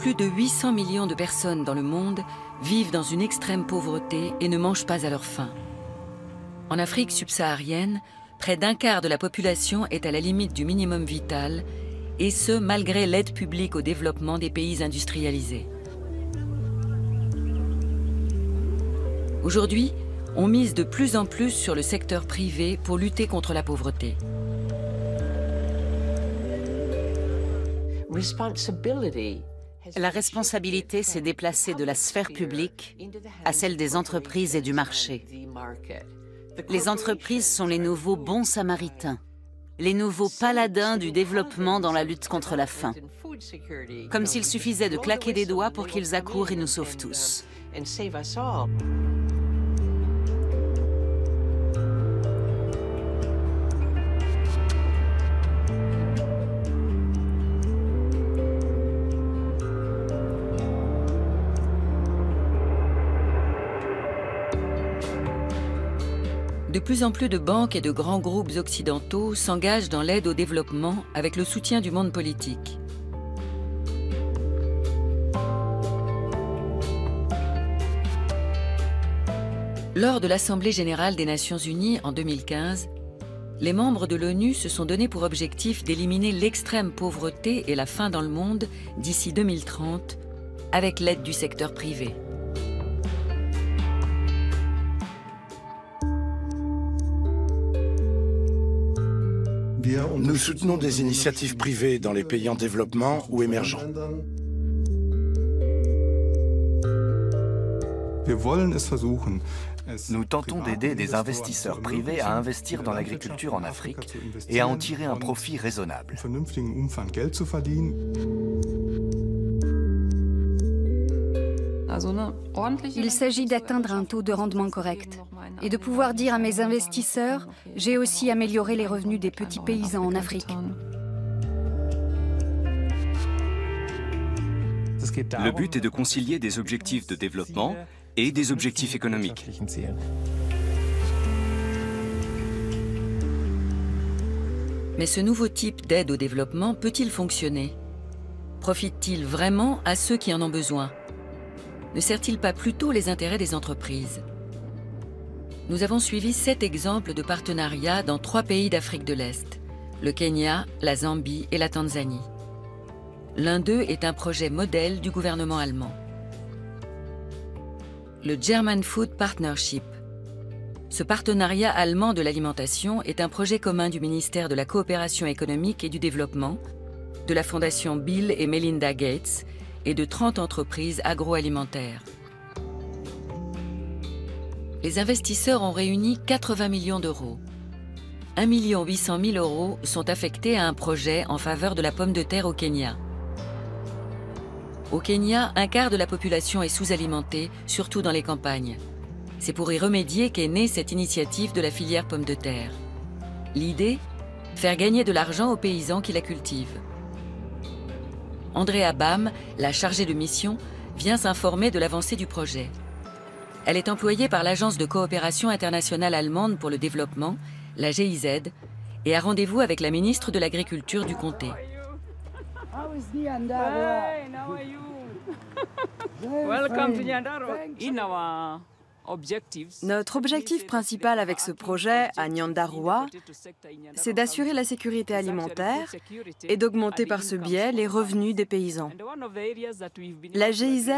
plus de 800 millions de personnes dans le monde vivent dans une extrême pauvreté et ne mangent pas à leur faim. En Afrique subsaharienne, près d'un quart de la population est à la limite du minimum vital, et ce, malgré l'aide publique au développement des pays industrialisés. Aujourd'hui, on mise de plus en plus sur le secteur privé pour lutter contre la pauvreté. La responsabilité s'est déplacée de la sphère publique à celle des entreprises et du marché. Les entreprises sont les nouveaux bons samaritains, les nouveaux paladins du développement dans la lutte contre la faim. Comme s'il suffisait de claquer des doigts pour qu'ils accourent et nous sauvent tous. De plus en plus de banques et de grands groupes occidentaux s'engagent dans l'aide au développement avec le soutien du monde politique. Lors de l'Assemblée générale des Nations unies en 2015, les membres de l'ONU se sont donné pour objectif d'éliminer l'extrême pauvreté et la faim dans le monde d'ici 2030 avec l'aide du secteur privé. Nous soutenons des initiatives privées dans les pays en développement ou émergents. Nous tentons d'aider des investisseurs privés à investir dans l'agriculture en Afrique et à en tirer un profit raisonnable. Il s'agit d'atteindre un taux de rendement correct et de pouvoir dire à mes investisseurs « J'ai aussi amélioré les revenus des petits paysans en Afrique ». Le but est de concilier des objectifs de développement et des objectifs économiques. Mais ce nouveau type d'aide au développement peut-il fonctionner? Profite-t-il vraiment à ceux qui en ont besoin? Ne sert-il pas plutôt les intérêts des entreprises? Nous avons suivi 7 exemples de partenariats dans 3 pays d'Afrique de l'Est, le Kenya, la Zambie et la Tanzanie. L'un d'eux est un projet modèle du gouvernement allemand. Le German Food Partnership. Ce partenariat allemand de l'alimentation est un projet commun du ministère de la Coopération économique et du Développement, de la Fondation Bill et Melinda Gates et de 30 entreprises agroalimentaires. Les investisseurs ont réuni 80 millions d'euros. 1 800 000 € sont affectés à un projet en faveur de la pomme de terre au Kenya. Au Kenya, un quart de la population est sous-alimentée, surtout dans les campagnes. C'est pour y remédier qu'est née cette initiative de la filière pomme de terre. L'idée? Faire gagner de l'argent aux paysans qui la cultivent. Andrea Bam, la chargée de mission, vient s'informer de l'avancée du projet. Elle est employée par l'Agence de coopération internationale allemande pour le développement, la GIZ, et a rendez-vous avec la ministre de l'Agriculture du comté. Notre objectif principal avec ce projet à Nyandarua, c'est d'assurer la sécurité alimentaire et d'augmenter par ce biais les revenus des paysans. La GIZ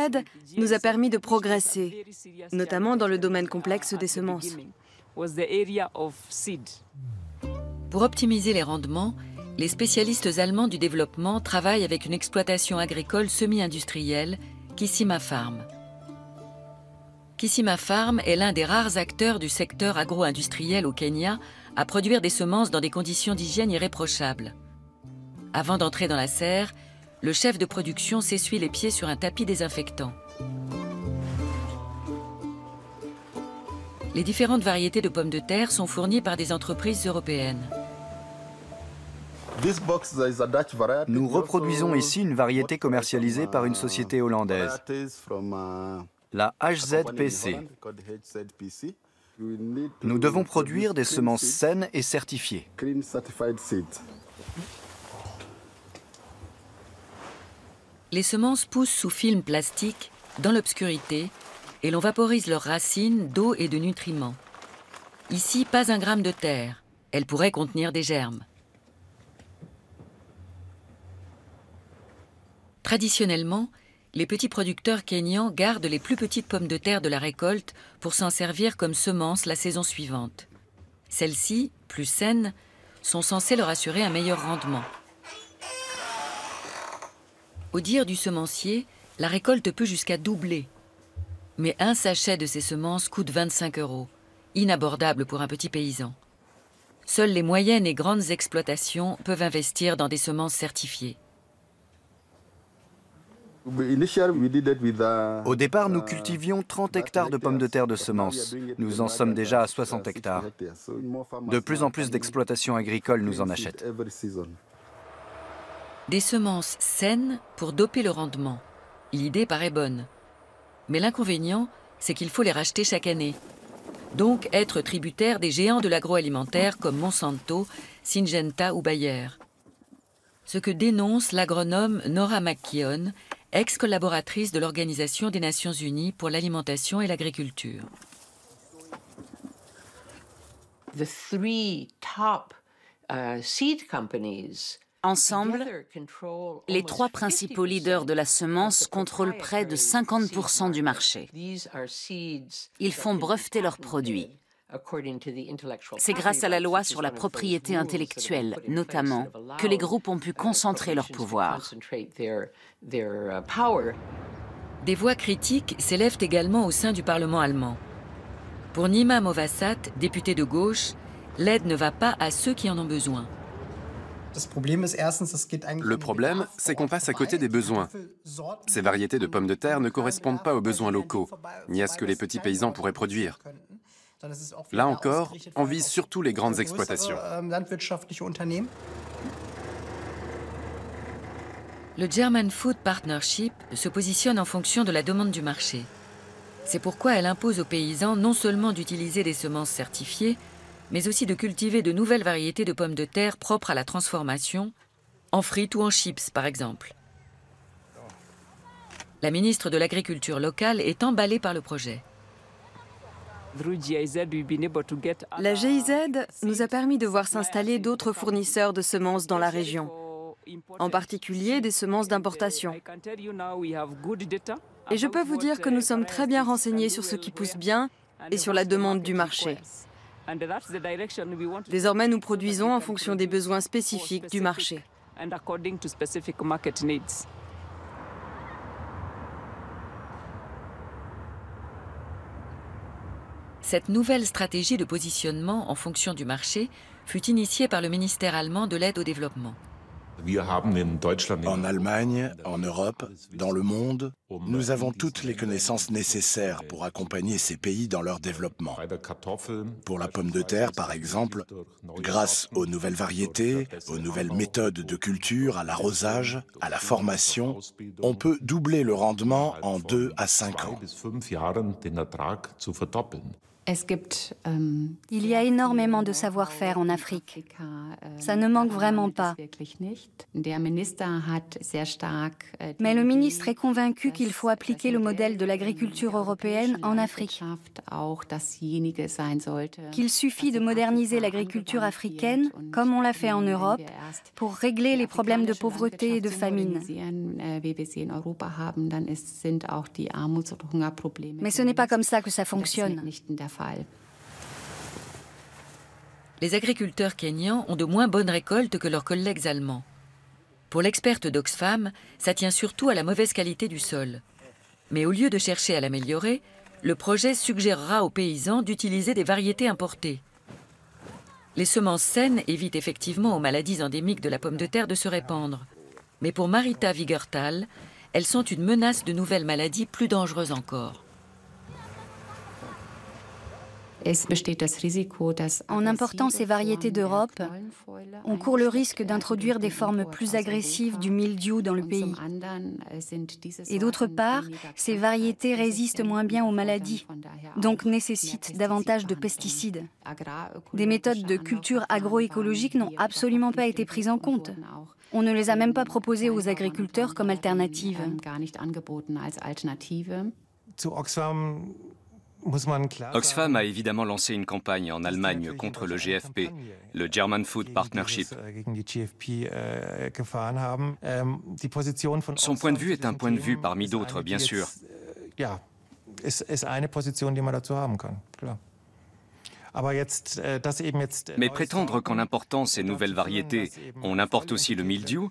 nous a permis de progresser, notamment dans le domaine complexe des semences. Pour optimiser les rendements, les spécialistes allemands du développement travaillent avec une exploitation agricole semi-industrielle, Kissima Farm. Kissima Farm est l'un des rares acteurs du secteur agro-industriel au Kenya à produire des semences dans des conditions d'hygiène irréprochables. Avant d'entrer dans la serre, le chef de production s'essuie les pieds sur un tapis désinfectant. Les différentes variétés de pommes de terre sont fournies par des entreprises européennes. Nous reproduisons ici une variété commercialisée par une société hollandaise, la HZPC. Nous devons produire des semences saines et certifiées. Les semences poussent sous film plastique, dans l'obscurité, et l'on vaporise leurs racines d'eau et de nutriments. Ici, pas un gramme de terre. Elle pourrait contenir des germes. Traditionnellement, les petits producteurs kényans gardent les plus petites pommes de terre de la récolte pour s'en servir comme semences la saison suivante. Celles-ci, plus saines, sont censées leur assurer un meilleur rendement. Au dire du semencier, la récolte peut jusqu'à doubler. Mais un sachet de ces semences coûte 25 €, inabordable pour un petit paysan. Seules les moyennes et grandes exploitations peuvent investir dans des semences certifiées. Au départ, nous cultivions 30 hectares de pommes de terre de semences. Nous en sommes déjà à 60 hectares. De plus en plus d'exploitations agricoles nous en achètent. Des semences saines pour doper le rendement. L'idée paraît bonne. Mais l'inconvénient, c'est qu'il faut les racheter chaque année. Donc être tributaire des géants de l'agroalimentaire comme Monsanto, Syngenta ou Bayer. Ce que dénonce l'agronome Nora McKeon, ex-collaboratrice de l'Organisation des Nations Unies pour l'alimentation et l'agriculture. Ensemble, les 3 principaux leaders de la semence contrôlent près de 50% du marché. Ils font breveter leurs produits. C'est grâce à la loi sur la propriété intellectuelle, notamment, que les groupes ont pu concentrer leur pouvoir. Des voix critiques s'élèvent également au sein du Parlement allemand. Pour Nima Movassat, député de gauche, l'aide ne va pas à ceux qui en ont besoin. Le problème, c'est qu'on passe à côté des besoins. Ces variétés de pommes de terre ne correspondent pas aux besoins locaux, ni à ce que les petits paysans pourraient produire. Là encore, on vise surtout les grandes exploitations. Le German Food Partnership se positionne en fonction de la demande du marché. C'est pourquoi elle impose aux paysans non seulement d'utiliser des semences certifiées, mais aussi de cultiver de nouvelles variétés de pommes de terre propres à la transformation, en frites ou en chips par exemple. La ministre de l'Agriculture locale est emballée par le projet. La GIZ nous a permis de voir s'installer d'autres fournisseurs de semences dans la région, en particulier des semences d'importation. Et je peux vous dire que nous sommes très bien renseignés sur ce qui pousse bien et sur la demande du marché. Désormais, nous produisons en fonction des besoins spécifiques du marché. Cette nouvelle stratégie de positionnement en fonction du marché fut initiée par le ministère allemand de l'aide au développement. En Allemagne, en Europe, dans le monde, nous avons toutes les connaissances nécessaires pour accompagner ces pays dans leur développement. Pour la pomme de terre, par exemple, grâce aux nouvelles variétés, aux nouvelles méthodes de culture, à l'arrosage, à la formation, on peut doubler le rendement en 2 à 5 ans. Il y a énormément de savoir-faire en Afrique. Ça ne manque vraiment pas. Mais le ministre est convaincu qu'il faut appliquer le modèle de l'agriculture européenne en Afrique. Qu'il suffit de moderniser l'agriculture africaine, comme on l'a fait en Europe, pour régler les problèmes de pauvreté et de famine. Mais ce n'est pas comme ça que ça fonctionne. Les agriculteurs kényans ont de moins bonnes récoltes que leurs collègues allemands. Pour l'experte d'Oxfam, ça tient surtout à la mauvaise qualité du sol. Mais au lieu de chercher à l'améliorer, le projet suggérera aux paysans d'utiliser des variétés importées. Les semences saines évitent effectivement aux maladies endémiques de la pomme de terre de se répandre. Mais pour Marita Wigertal, elles sont une menace de nouvelles maladies plus dangereuses encore. En important ces variétés d'Europe, on court le risque d'introduire des formes plus agressives du mildiou dans le pays. Et d'autre part, ces variétés résistent moins bien aux maladies, donc nécessitent davantage de pesticides. Des méthodes de culture agroécologique n'ont absolument pas été prises en compte. On ne les a même pas proposées aux agriculteurs comme alternative. Oxfam a évidemment lancé une campagne en Allemagne contre le GFP, le German Food Partnership. Son point de vue est un point de vue parmi d'autres, bien sûr. Mais prétendre qu'en important ces nouvelles variétés, on importe aussi le mildiou,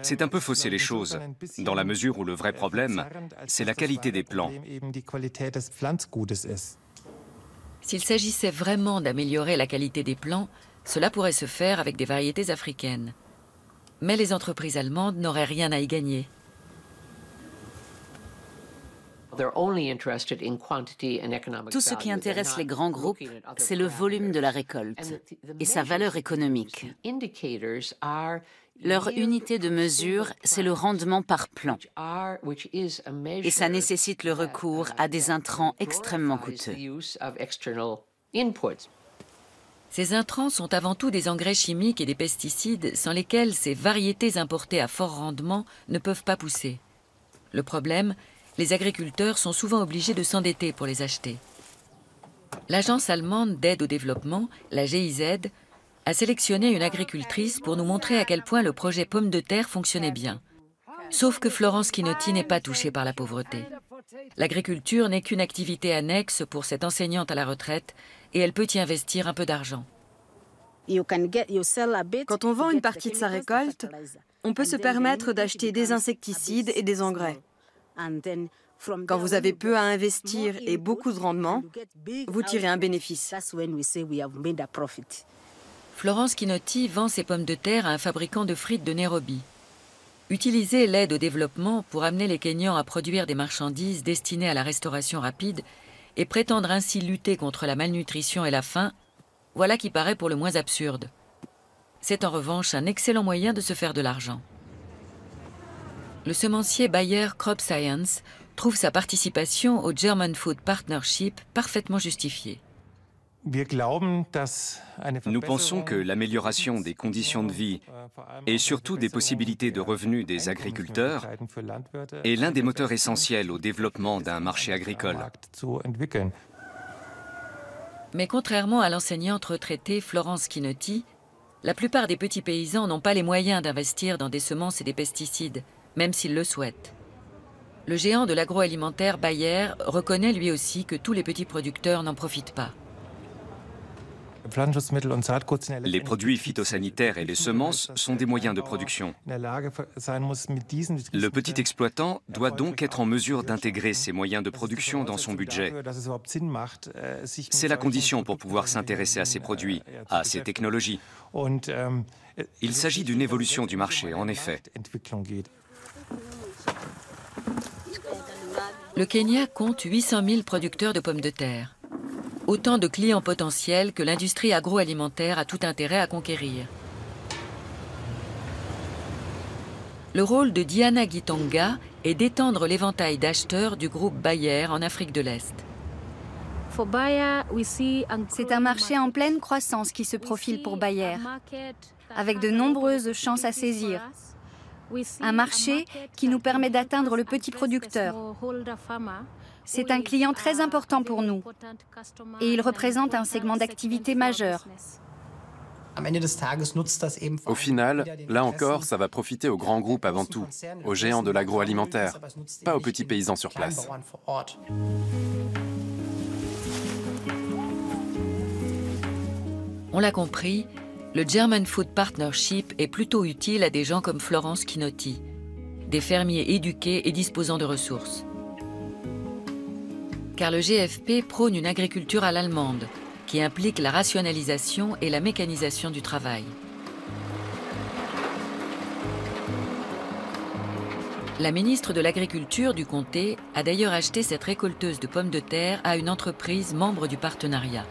c'est un peu fausser les choses, dans la mesure où le vrai problème, c'est la qualité des plants. S'il s'agissait vraiment d'améliorer la qualité des plants, cela pourrait se faire avec des variétés africaines. Mais les entreprises allemandes n'auraient rien à y gagner. Tout ce qui intéresse les grands groupes, c'est le volume de la récolte et sa valeur économique. Leur unité de mesure, c'est le rendement par plant. Et ça nécessite le recours à des intrants extrêmement coûteux. Ces intrants sont avant tout des engrais chimiques et des pesticides sans lesquels ces variétés importées à fort rendement ne peuvent pas pousser. Le problème, les agriculteurs sont souvent obligés de s'endetter pour les acheter. L'agence allemande d'aide au développement, la GIZ, a sélectionné une agricultrice pour nous montrer à quel point le projet pomme de terre fonctionnait bien. Sauf que Florence Chinotti n'est pas touchée par la pauvreté. L'agriculture n'est qu'une activité annexe pour cette enseignante à la retraite et elle peut y investir un peu d'argent. Quand on vend une partie de sa récolte, on peut se permettre d'acheter des insecticides et des engrais. Quand vous avez peu à investir et beaucoup de rendement, vous tirez un bénéfice. Florence Chinotti vend ses pommes de terre à un fabricant de frites de Nairobi. Utiliser l'aide au développement pour amener les Kenyans à produire des marchandises destinées à la restauration rapide et prétendre ainsi lutter contre la malnutrition et la faim, voilà qui paraît pour le moins absurde. C'est en revanche un excellent moyen de se faire de l'argent. Le semencier Bayer Crop Science trouve sa participation au German Food Partnership parfaitement justifiée. Nous pensons que l'amélioration des conditions de vie et surtout des possibilités de revenus des agriculteurs est l'un des moteurs essentiels au développement d'un marché agricole. Mais contrairement à l'enseignante retraitée Florence Chinotti, la plupart des petits paysans n'ont pas les moyens d'investir dans des semences et des pesticides, même s'ils le souhaitent. Le géant de l'agroalimentaire Bayer reconnaît lui aussi que tous les petits producteurs n'en profitent pas. Les produits phytosanitaires et les semences sont des moyens de production. Le petit exploitant doit donc être en mesure d'intégrer ces moyens de production dans son budget. C'est la condition pour pouvoir s'intéresser à ces produits, à ces technologies. Il s'agit d'une évolution du marché, en effet. Le Kenya compte 800 000 producteurs de pommes de terre. Autant de clients potentiels que l'industrie agroalimentaire a tout intérêt à conquérir. Le rôle de Diana Gitonga est d'étendre l'éventail d'acheteurs du groupe Bayer en Afrique de l'Est. C'est un marché en pleine croissance qui se profile pour Bayer, avec de nombreuses chances à saisir. Un marché qui nous permet d'atteindre le petit producteur. C'est un client très important pour nous et il représente un segment d'activité majeur. Au final, là encore, ça va profiter aux grands groupes avant tout, aux géants de l'agroalimentaire, pas aux petits paysans sur place. On l'a compris, le German Food Partnership est plutôt utile à des gens comme Florence Chinotti, des fermiers éduqués et disposant de ressources. Car le GFP prône une agriculture à l'allemande, qui implique la rationalisation et la mécanisation du travail. La ministre de l'Agriculture du comté a d'ailleurs acheté cette récolteuse de pommes de terre à une entreprise membre du partenariat.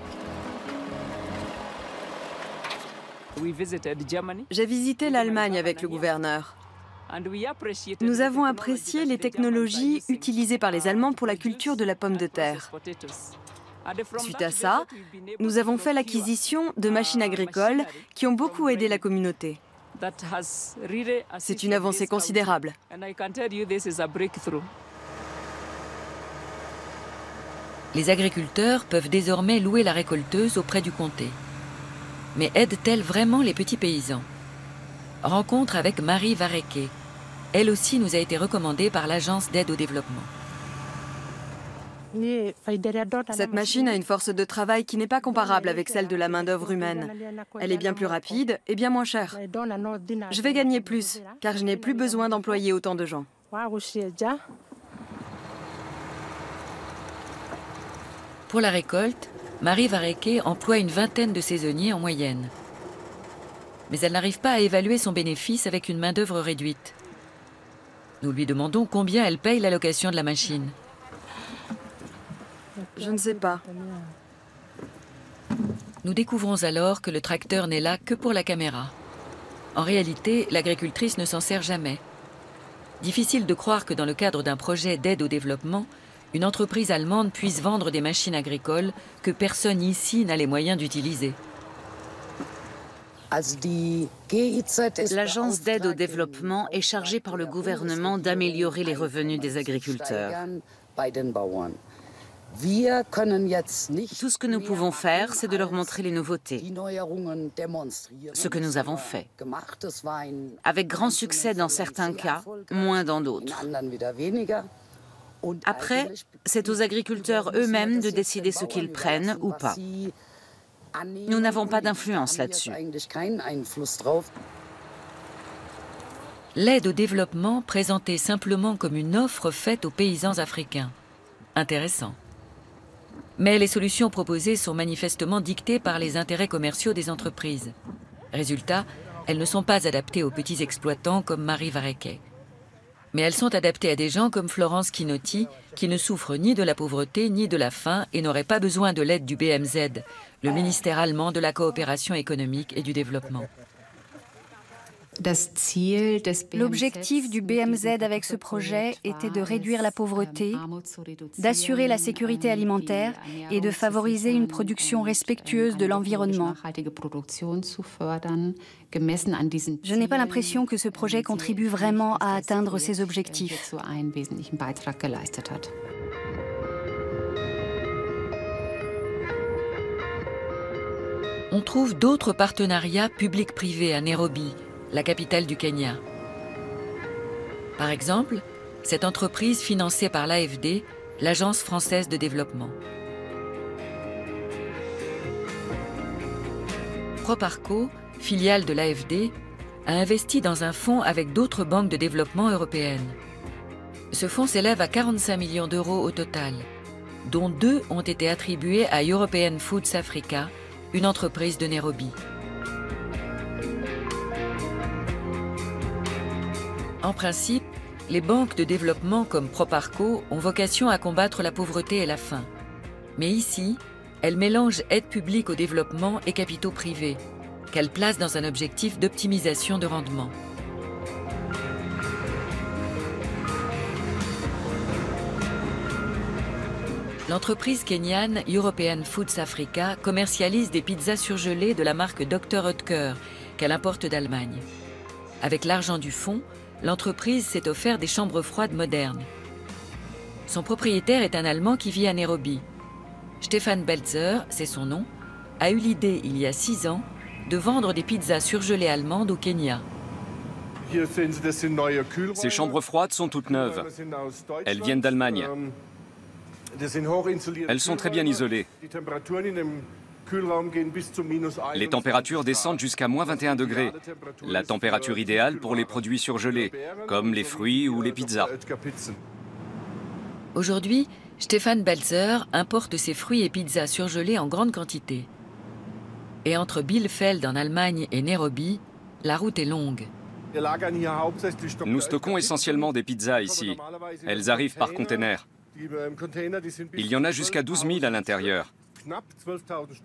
J'ai visité l'Allemagne avec le gouverneur. Nous avons apprécié les technologies utilisées par les Allemands pour la culture de la pomme de terre. Suite à ça, nous avons fait l'acquisition de machines agricoles qui ont beaucoup aidé la communauté. C'est une avancée considérable. Les agriculteurs peuvent désormais louer la récolteuse auprès du comté. Mais aide-t-elle vraiment les petits paysans? Rencontre avec Marie Vareke. Elle aussi nous a été recommandée par l'Agence d'aide au développement. Cette machine a une force de travail qui n'est pas comparable avec celle de la main-d'œuvre humaine. Elle est bien plus rapide et bien moins chère. Je vais gagner plus, car je n'ai plus besoin d'employer autant de gens. Pour la récolte, Marie Vareke emploie une vingtaine de saisonniers en moyenne. Mais elle n'arrive pas à évaluer son bénéfice avec une main-d'œuvre réduite. Nous lui demandons combien elle paye la location de la machine. Je ne sais pas. Nous découvrons alors que le tracteur n'est là que pour la caméra. En réalité, l'agricultrice ne s'en sert jamais. Difficile de croire que dans le cadre d'un projet d'aide au développement, une entreprise allemande puisse vendre des machines agricoles que personne ici n'a les moyens d'utiliser. L'Agence d'aide au développement est chargée par le gouvernement d'améliorer les revenus des agriculteurs. Tout ce que nous pouvons faire, c'est de leur montrer les nouveautés. Ce que nous avons fait. Avec grand succès dans certains cas, moins dans d'autres. Après, c'est aux agriculteurs eux-mêmes de décider ce qu'ils prennent ou pas. Nous n'avons pas d'influence là-dessus. L'aide au développement présentée simplement comme une offre faite aux paysans africains. Intéressant. Mais les solutions proposées sont manifestement dictées par les intérêts commerciaux des entreprises. Résultat, elles ne sont pas adaptées aux petits exploitants comme Marie Vareke. Mais elles sont adaptées à des gens comme Florence Chinotti, qui ne souffrent ni de la pauvreté ni de la faim et n'auraient pas besoin de l'aide du BMZ, le ministère allemand de la coopération économique et du développement. L'objectif du BMZ avec ce projet était de réduire la pauvreté, d'assurer la sécurité alimentaire et de favoriser une production respectueuse de l'environnement. Je n'ai pas l'impression que ce projet contribue vraiment à atteindre ces objectifs. On trouve d'autres partenariats publics-privés à Nairobi, la capitale du Kenya. Par exemple, cette entreprise financée par l'AFD, l'Agence française de développement. Proparco, filiale de l'AFD, a investi dans un fonds avec d'autres banques de développement européennes. Ce fonds s'élève à 45 millions d'euros au total, dont 2 ont été attribués à European Foods Africa, une entreprise de Nairobi. En principe, les banques de développement comme Proparco ont vocation à combattre la pauvreté et la faim. Mais ici, elles mélangent aide publique au développement et capitaux privés, qu'elles placent dans un objectif d'optimisation de rendement. L'entreprise kenyane European Foods Africa commercialise des pizzas surgelées de la marque Dr Oetker, qu'elle importe d'Allemagne. Avec l'argent du fonds, l'entreprise s'est offert des chambres froides modernes. Son propriétaire est un Allemand qui vit à Nairobi. Stefan Belzer, c'est son nom, a eu l'idée il y a 6 ans de vendre des pizzas surgelées allemandes au Kenya. Ces chambres froides sont toutes neuves. Elles viennent d'Allemagne. Elles sont très bien isolées. Les températures descendent jusqu'à moins 21 degrés, la température idéale pour les produits surgelés, comme les fruits ou les pizzas. Aujourd'hui, Stefan Belzer importe ses fruits et pizzas surgelés en grande quantité. Et entre Bielefeld en Allemagne et Nairobi, la route est longue. Nous stockons essentiellement des pizzas ici. Elles arrivent par container. Il y en a jusqu'à 12 000 à l'intérieur.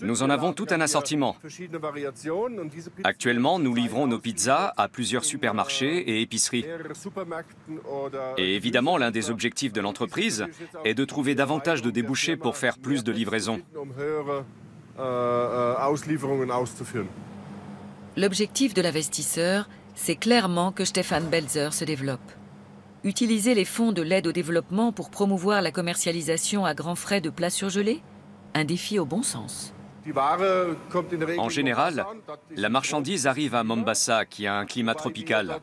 Nous en avons tout un assortiment. Actuellement, nous livrons nos pizzas à plusieurs supermarchés et épiceries. Et évidemment, l'un des objectifs de l'entreprise est de trouver davantage de débouchés pour faire plus de livraisons. L'objectif de l'investisseur, c'est clairement que Stefan Belzer se développe. Utiliser les fonds de l'aide au développement pour promouvoir la commercialisation à grands frais de plats surgelés? Un défi au bon sens. En général, la marchandise arrive à Mombasa, qui a un climat tropical.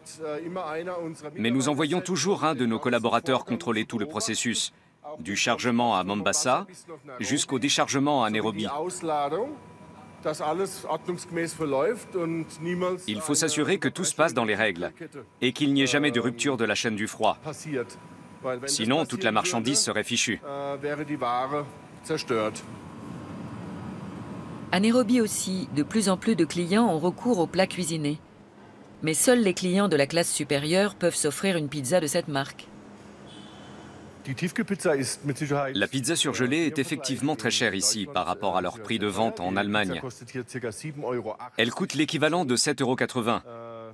Mais nous envoyons toujours un de nos collaborateurs contrôler tout le processus, du chargement à Mombasa jusqu'au déchargement à Nairobi. Il faut s'assurer que tout se passe dans les règles et qu'il n'y ait jamais de rupture de la chaîne du froid. Sinon, toute la marchandise serait fichue. À Nairobi aussi, de plus en plus de clients ont recours aux plats cuisinés. Mais seuls les clients de la classe supérieure peuvent s'offrir une pizza de cette marque. La pizza surgelée est effectivement très chère ici par rapport à leur prix de vente en Allemagne. Elle coûte l'équivalent de 7,80 €,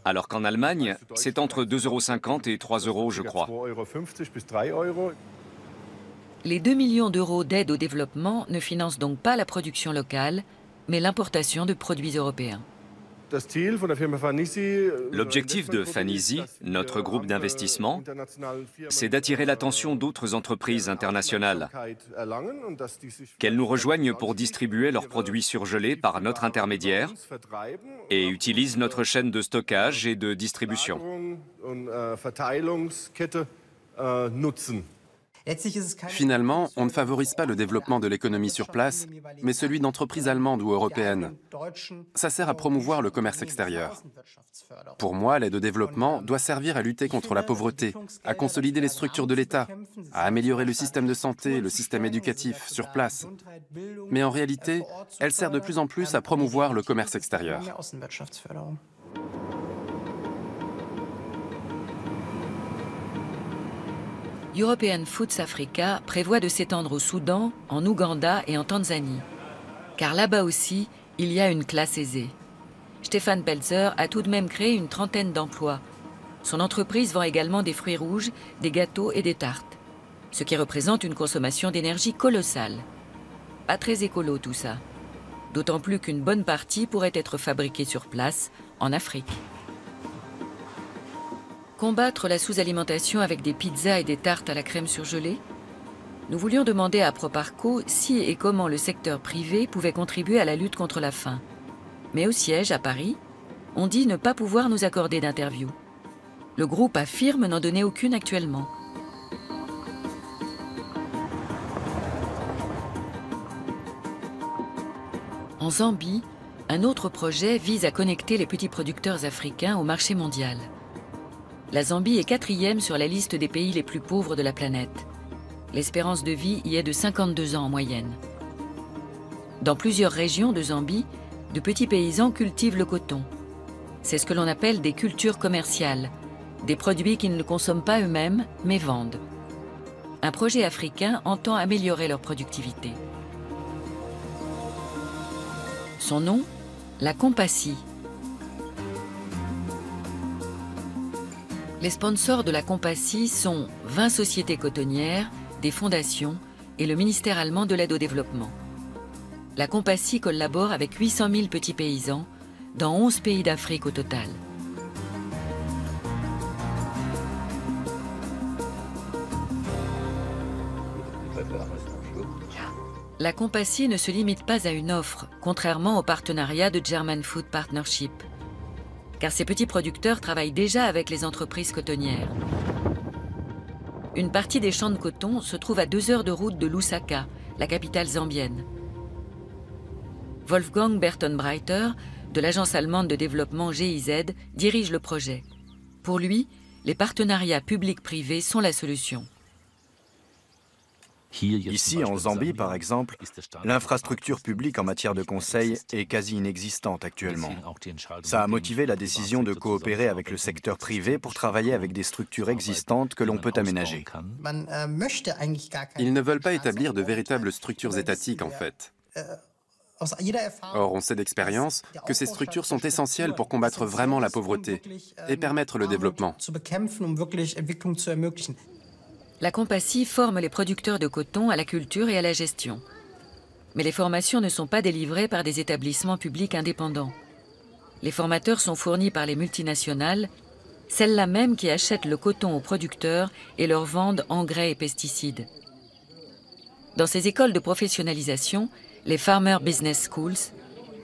alors qu'en Allemagne, c'est entre 2,50 € et 3 €, je crois. Les 2 millions d'euros d'aide au développement ne financent donc pas la production locale, mais l'importation de produits européens. L'objectif de Fanisi, notre groupe d'investissement, c'est d'attirer l'attention d'autres entreprises internationales, qu'elles nous rejoignent pour distribuer leurs produits surgelés par notre intermédiaire et utilisent notre chaîne de stockage et de distribution. Finalement, on ne favorise pas le développement de l'économie sur place, mais celui d'entreprises allemandes ou européennes. Ça sert à promouvoir le commerce extérieur. Pour moi, l'aide au développement doit servir à lutter contre la pauvreté, à consolider les structures de l'État, à améliorer le système de santé, le système éducatif sur place. Mais en réalité, elle sert de plus en plus à promouvoir le commerce extérieur. European Foods Africa prévoit de s'étendre au Soudan, en Ouganda et en Tanzanie. Car là-bas aussi, il y a une classe aisée. Stefan Belzer a tout de même créé une trentaine d'emplois. Son entreprise vend également des fruits rouges, des gâteaux et des tartes, ce qui représente une consommation d'énergie colossale. Pas très écolo tout ça. D'autant plus qu'une bonne partie pourrait être fabriquée sur place, en Afrique. Combattre la sous-alimentation avec des pizzas et des tartes à la crème surgelée? Nous voulions demander à Proparco si et comment le secteur privé pouvait contribuer à la lutte contre la faim. Mais au siège, à Paris, on dit ne pas pouvoir nous accorder d'interview. Le groupe affirme n'en donner aucune actuellement. En Zambie, un autre projet vise à connecter les petits producteurs africains au marché mondial. La Zambie est 4e sur la liste des pays les plus pauvres de la planète. L'espérance de vie y est de 52 ans en moyenne. Dans plusieurs régions de Zambie, de petits paysans cultivent le coton. C'est ce que l'on appelle des cultures commerciales, des produits qu'ils ne consomment pas eux-mêmes, mais vendent. Un projet africain entend améliorer leur productivité. Son nom, la Compassi. Les sponsors de la Compassi sont 20 sociétés cotonnières, des fondations et le ministère allemand de l'aide au développement. La Compassi collabore avec 800 000 petits paysans dans 11 pays d'Afrique au total. La Compassi ne se limite pas à une offre, contrairement au partenariat de German Food Partnership. Car ces petits producteurs travaillent déjà avec les entreprises cotonnières. Une partie des champs de coton se trouve à 2 heures de route de Lusaka, la capitale zambienne. Wolfgang Bertonbreiter, de l'agence allemande de développement GIZ, dirige le projet. Pour lui, les partenariats publics-privés sont la solution. Ici, en Zambie, par exemple, l'infrastructure publique en matière de conseil est quasi inexistante actuellement. Ça a motivé la décision de coopérer avec le secteur privé pour travailler avec des structures existantes que l'on peut aménager. Ils ne veulent pas établir de véritables structures étatiques, en fait. Or, on sait d'expérience que ces structures sont essentielles pour combattre vraiment la pauvreté et permettre le développement. La Compassi forme les producteurs de coton à la culture et à la gestion. Mais les formations ne sont pas délivrées par des établissements publics indépendants. Les formateurs sont fournis par les multinationales, celles-là même qui achètent le coton aux producteurs et leur vendent engrais et pesticides. Dans ces écoles de professionnalisation, les Farmer Business Schools,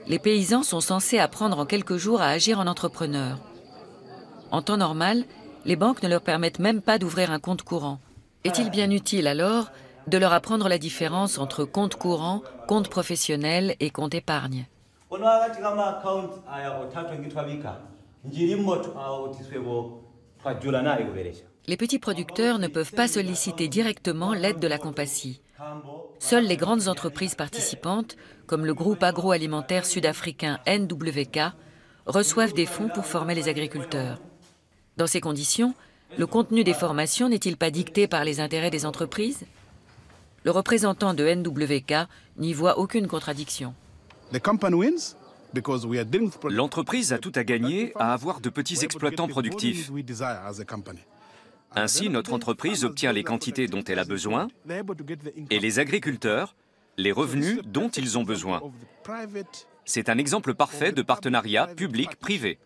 les paysans sont censés apprendre en quelques jours à agir en entrepreneur. En temps normal, les banques ne leur permettent même pas d'ouvrir un compte courant. Est-il bien utile alors de leur apprendre la différence entre compte courant, compte professionnel et compte épargne? Les petits producteurs ne peuvent pas solliciter directement l'aide de la Compassi. Seules les grandes entreprises participantes, comme le groupe agroalimentaire sud-africain NWK, reçoivent des fonds pour former les agriculteurs. Dans ces conditions, le contenu des formations n'est-il pas dicté par les intérêts des entreprises? Le représentant de NWK n'y voit aucune contradiction. L'entreprise a tout à gagner à avoir de petits exploitants productifs. Ainsi, notre entreprise obtient les quantités dont elle a besoin et les agriculteurs, les revenus dont ils ont besoin. C'est un exemple parfait de partenariat public-privé.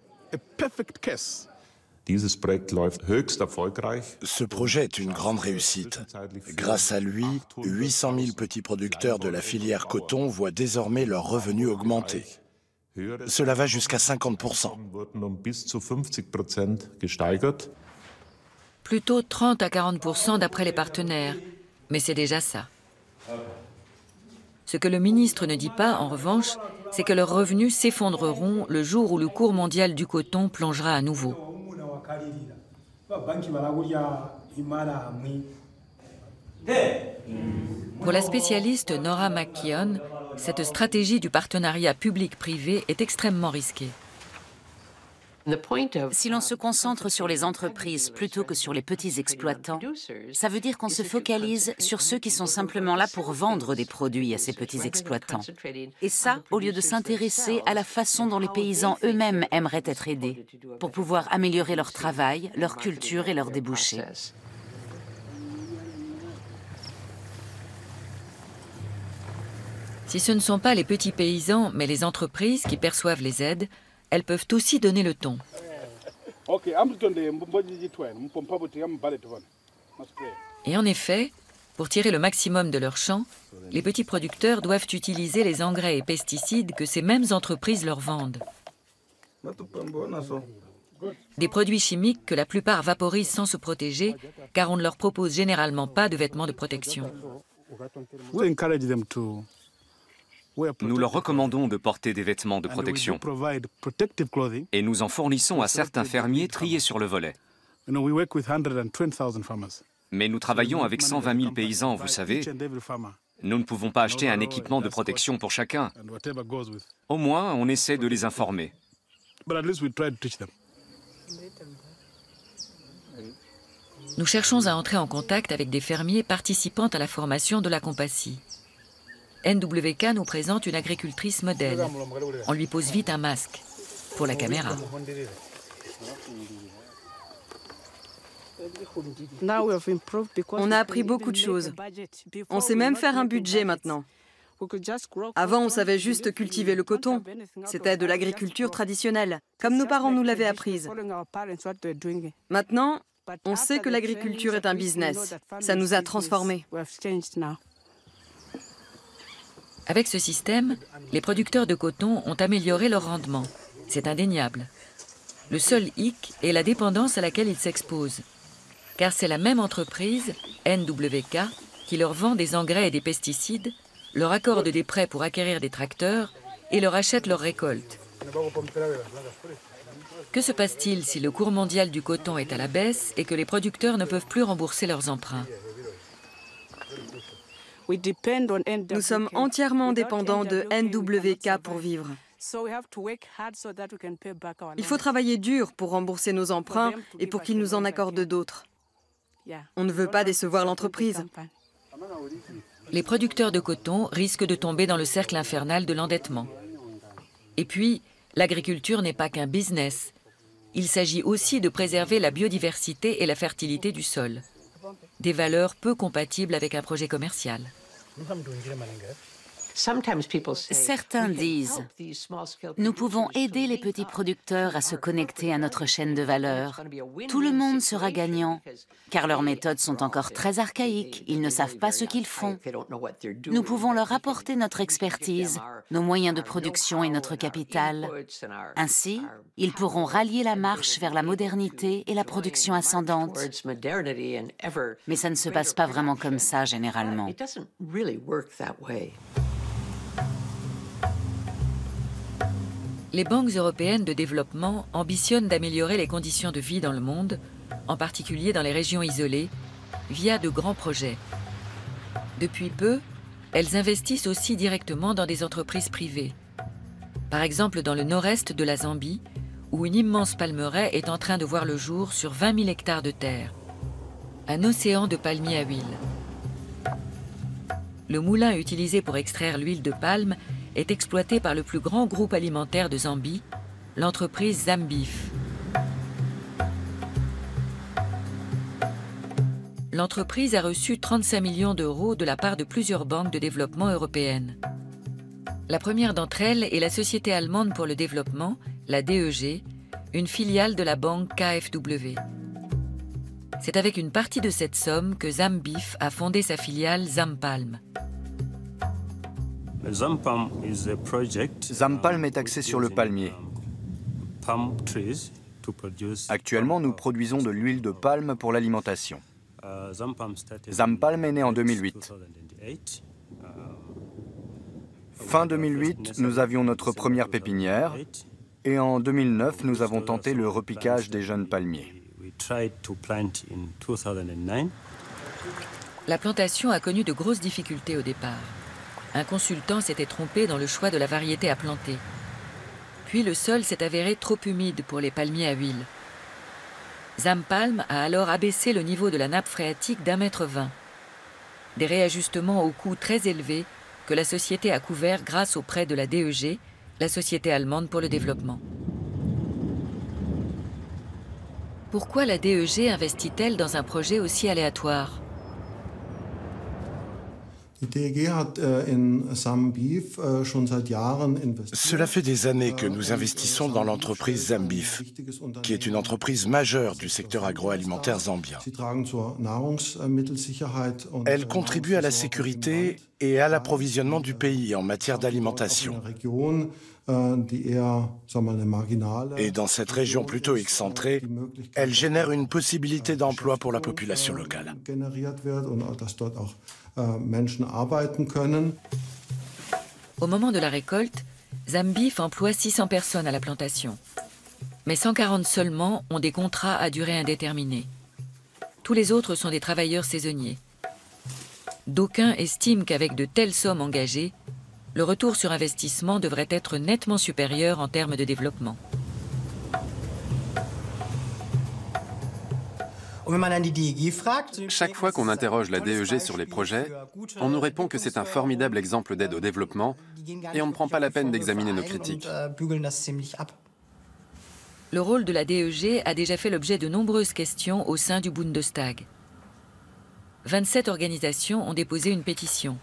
Ce projet est une grande réussite. Grâce à lui, 800 000 petits producteurs de la filière coton voient désormais leurs revenus augmenter. Cela va jusqu'à 50%. Plutôt 30 à 40% d'après les partenaires, mais c'est déjà ça. Ce que le ministre ne dit pas, en revanche, c'est que leurs revenus s'effondreront le jour où le cours mondial du coton plongera à nouveau. Pour la spécialiste Nora McKeon, cette stratégie du partenariat public-privé est extrêmement risquée. Si l'on se concentre sur les entreprises plutôt que sur les petits exploitants, ça veut dire qu'on se focalise sur ceux qui sont simplement là pour vendre des produits à ces petits exploitants. Et ça, au lieu de s'intéresser à la façon dont les paysans eux-mêmes aimeraient être aidés, pour pouvoir améliorer leur travail, leur culture et leurs débouchés. Si ce ne sont pas les petits paysans, mais les entreprises qui perçoivent les aides, elles peuvent aussi donner le ton. Et en effet, pour tirer le maximum de leurs champs, les petits producteurs doivent utiliser les engrais et pesticides que ces mêmes entreprises leur vendent. Des produits chimiques que la plupart vaporisent sans se protéger, car on ne leur propose généralement pas de vêtements de protection. Nous leur recommandons de porter des vêtements de protection et nous en fournissons à certains fermiers triés sur le volet. Mais nous travaillons avec 120 000 paysans, vous savez. Nous ne pouvons pas acheter un équipement de protection pour chacun. Au moins, on essaie de les informer. Nous cherchons à entrer en contact avec des fermiers participant à la formation de la Compassi. NWK nous présente une agricultrice modèle. On lui pose vite un masque pour la caméra. On a appris beaucoup de choses. On sait même faire un budget maintenant. Avant, on savait juste cultiver le coton. C'était de l'agriculture traditionnelle, comme nos parents nous l'avaient apprise. Maintenant, on sait que l'agriculture est un business. Ça nous a transformés. Avec ce système, les producteurs de coton ont amélioré leur rendement. C'est indéniable. Le seul hic est la dépendance à laquelle ils s'exposent. Car c'est la même entreprise, NWK, qui leur vend des engrais et des pesticides, leur accorde des prêts pour acquérir des tracteurs et leur achète leurs récoltes. Que se passe-t-il si le cours mondial du coton est à la baisse et que les producteurs ne peuvent plus rembourser leurs emprunts? Nous sommes entièrement dépendants de NWK pour vivre. Il faut travailler dur pour rembourser nos emprunts et pour qu'ils nous en accordent d'autres. On ne veut pas décevoir l'entreprise. Les producteurs de coton risquent de tomber dans le cercle infernal de l'endettement. Et puis, l'agriculture n'est pas qu'un business. Il s'agit aussi de préserver la biodiversité et la fertilité du sol. Des valeurs peu compatibles avec un projet commercial. Certains disent, nous pouvons aider les petits producteurs à se connecter à notre chaîne de valeur. Tout le monde sera gagnant, car leurs méthodes sont encore très archaïques, ils ne savent pas ce qu'ils font. Nous pouvons leur apporter notre expertise, nos moyens de production et notre capital. Ainsi, ils pourront rallier la marche vers la modernité et la production ascendante. Mais ça ne se passe pas vraiment comme ça, généralement. Les banques européennes de développement ambitionnent d'améliorer les conditions de vie dans le monde, en particulier dans les régions isolées, via de grands projets. Depuis peu, elles investissent aussi directement dans des entreprises privées. Par exemple dans le nord-est de la Zambie, où une immense palmeraie est en train de voir le jour sur 20 000 hectares de terre. Un océan de palmiers à huile. Le moulin utilisé pour extraire l'huile de palme est exploité par le plus grand groupe alimentaire de Zambie, l'entreprise Zambif. L'entreprise a reçu 35 millions d'euros de la part de plusieurs banques de développement européennes. La première d'entre elles est la Société allemande pour le développement, la DEG, une filiale de la banque KfW. C'est avec une partie de cette somme que Zambif a fondé sa filiale Zampalm. Zampalm est axé sur le palmier. Actuellement, nous produisons de l'huile de palme pour l'alimentation. Zampalm est né en 2008. Fin 2008, nous avions notre première pépinière et en 2009, nous avons tenté le repiquage des jeunes palmiers. La plantation a connu de grosses difficultés au départ. Un consultant s'était trompé dans le choix de la variété à planter. Puis le sol s'est avéré trop humide pour les palmiers à huile. Zampalm a alors abaissé le niveau de la nappe phréatique d'1,20 m. Des réajustements au coût très élevés que la société a couverts grâce au prêt de la DEG, la Société allemande pour le développement. Pourquoi la DEG investit-elle dans un projet aussi aléatoire ? Cela fait des années que nous investissons dans l'entreprise Zambif, qui est une entreprise majeure du secteur agroalimentaire zambien. Elle contribue à la sécurité et à l'approvisionnement du pays en matière d'alimentation. Et dans cette région plutôt excentrée, elle génère une possibilité d'emploi pour la population locale. Au moment de la récolte, Zambif emploie 600 personnes à la plantation. Mais 140 seulement ont des contrats à durée indéterminée. Tous les autres sont des travailleurs saisonniers. D'aucuns estiment qu'avec de telles sommes engagées, le retour sur investissement devrait être nettement supérieur en termes de développement. Chaque fois qu'on interroge la DEG sur les projets, on nous répond que c'est un formidable exemple d'aide au développement et on ne prend pas la peine d'examiner nos critiques. Le rôle de la DEG a déjà fait l'objet de nombreuses questions au sein du Bundestag. 27 organisations ont déposé une pétition.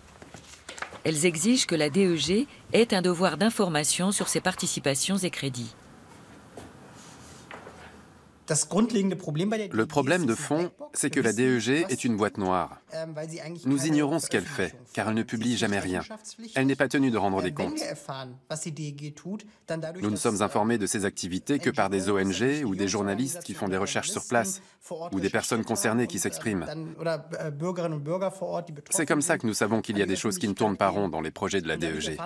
Elles exigent que la DEG ait un devoir d'information sur ses participations et crédits. Le problème de fond, c'est que la DEG est une boîte noire. Nous ignorons ce qu'elle fait, car elle ne publie jamais rien. Elle n'est pas tenue de rendre des comptes. Nous ne sommes informés de ses activités que par des ONG ou des journalistes qui font des recherches sur place, ou des personnes concernées qui s'expriment. C'est comme ça que nous savons qu'il y a des choses qui ne tournent pas rond dans les projets de la DEG.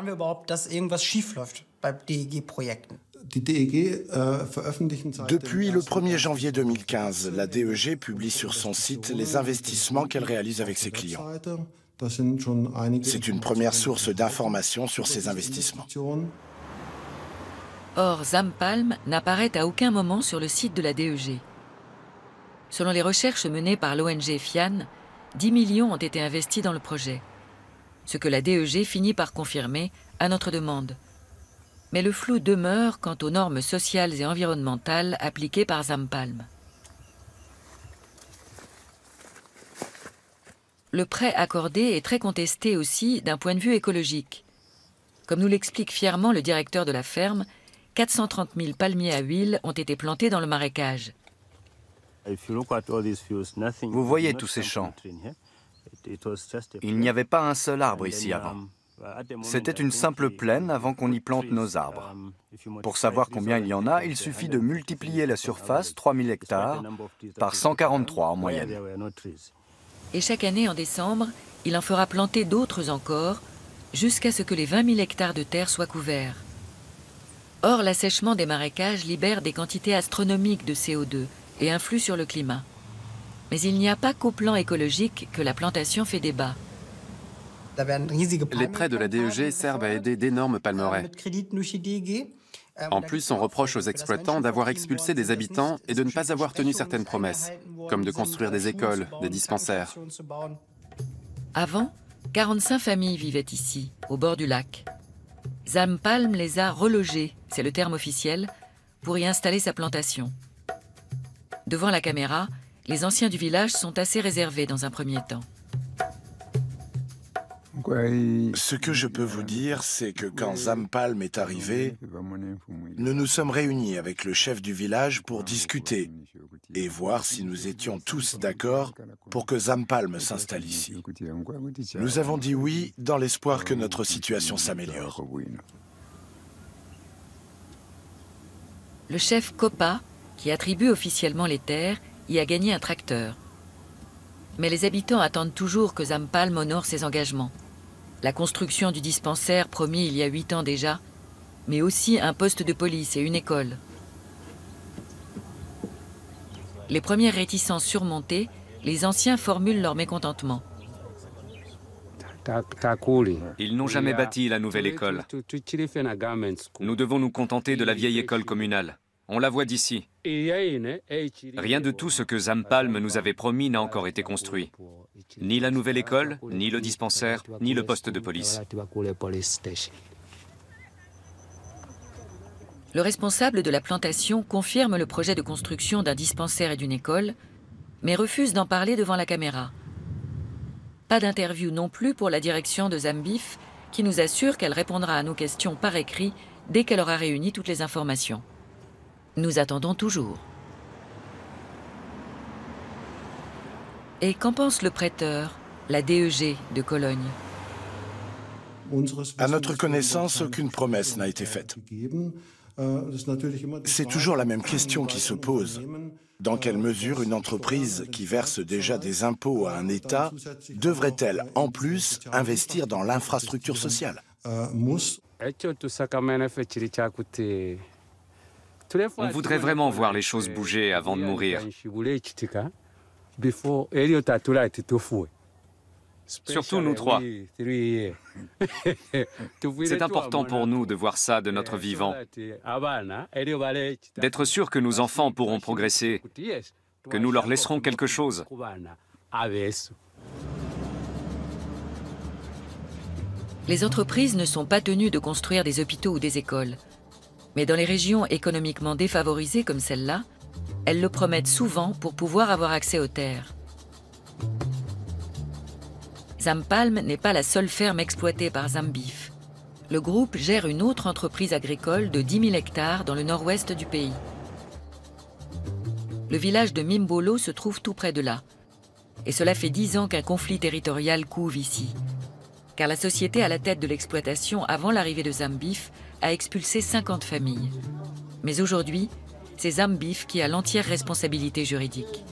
Depuis le 1er janvier 2015, la DEG publie sur son site les investissements qu'elle réalise avec ses clients. C'est une première source d'information sur ces investissements. Or, Zampalm n'apparaît à aucun moment sur le site de la DEG. Selon les recherches menées par l'ONG FIAN, 10 millions ont été investis dans le projet. ce que la DEG finit par confirmer à notre demande. Mais le flou demeure quant aux normes sociales et environnementales appliquées par Zampalm. Le prêt accordé est très contesté aussi d'un point de vue écologique. Comme nous l'explique fièrement le directeur de la ferme, 430 000 palmiers à huile ont été plantés dans le marécage. Vous voyez tous ces champs. Il n'y avait pas un seul arbre ici avant. C'était une simple plaine avant qu'on y plante nos arbres. Pour savoir combien il y en a, il suffit de multiplier la surface, 3000 hectares, par 143 en moyenne. Et chaque année, en décembre, il en fera planter d'autres encore, jusqu'à ce que les 20 000 hectares de terre soient couverts. Or, l'assèchement des marécages libère des quantités astronomiques de CO2 et influe sur le climat. Mais il n'y a pas qu'au plan écologique que la plantation fait débat. Les prêts de la DEG servent à aider d'énormes palmeraies. En plus, on reproche aux exploitants d'avoir expulsé des habitants et de ne pas avoir tenu certaines promesses, comme de construire des écoles, des dispensaires. Avant, 45 familles vivaient ici, au bord du lac. Zampalm les a relogées, c'est le terme officiel, pour y installer sa plantation. Devant la caméra, les anciens du village sont assez réservés dans un premier temps. Ce que je peux vous dire, c'est que quand Zampalm est arrivé, nous nous sommes réunis avec le chef du village pour discuter et voir si nous étions tous d'accord pour que Zampalm s'installe ici. Nous avons dit oui dans l'espoir que notre situation s'améliore. Le chef Kopa, qui attribue officiellement les terres, y a gagné un tracteur. Mais les habitants attendent toujours que Zampalm honore ses engagements. La construction du dispensaire promis il y a 8 ans déjà, mais aussi un poste de police et une école. Les premières réticences surmontées, les anciens formulent leur mécontentement. Ils n'ont jamais bâti la nouvelle école. Nous devons nous contenter de la vieille école communale. On la voit d'ici. Rien de tout ce que Zampalm nous avait promis n'a encore été construit. Ni la nouvelle école, ni le dispensaire, ni le poste de police. Le responsable de la plantation confirme le projet de construction d'un dispensaire et d'une école, mais refuse d'en parler devant la caméra. Pas d'interview non plus pour la direction de Zambif, qui nous assure qu'elle répondra à nos questions par écrit dès qu'elle aura réuni toutes les informations. Nous attendons toujours. Et qu'en pense le prêteur, la DEG de Cologne? À notre connaissance, aucune promesse n'a été faite. C'est toujours la même question qui se pose. Dans quelle mesure une entreprise qui verse déjà des impôts à un État devrait-elle, en plus, investir dans l'infrastructure sociale? On voudrait vraiment voir les choses bouger avant de mourir. Surtout nous trois. C'est important pour nous de voir ça de notre vivant. D'être sûr que nos enfants pourront progresser, que nous leur laisserons quelque chose. Les entreprises ne sont pas tenues de construire des hôpitaux ou des écoles. Mais dans les régions économiquement défavorisées comme celle-là, elles le promettent souvent pour pouvoir avoir accès aux terres. Zampalm n'est pas la seule ferme exploitée par Zambif. Le groupe gère une autre entreprise agricole de 10 000 hectares dans le nord-ouest du pays. Le village de Mimbolo se trouve tout près de là. Et cela fait 10 ans qu'un conflit territorial couve ici. Car la société à la tête de l'exploitation avant l'arrivée de Zambif a expulsé 50 familles. Mais aujourd'hui, c'est Zambif qui a l'entière responsabilité juridique.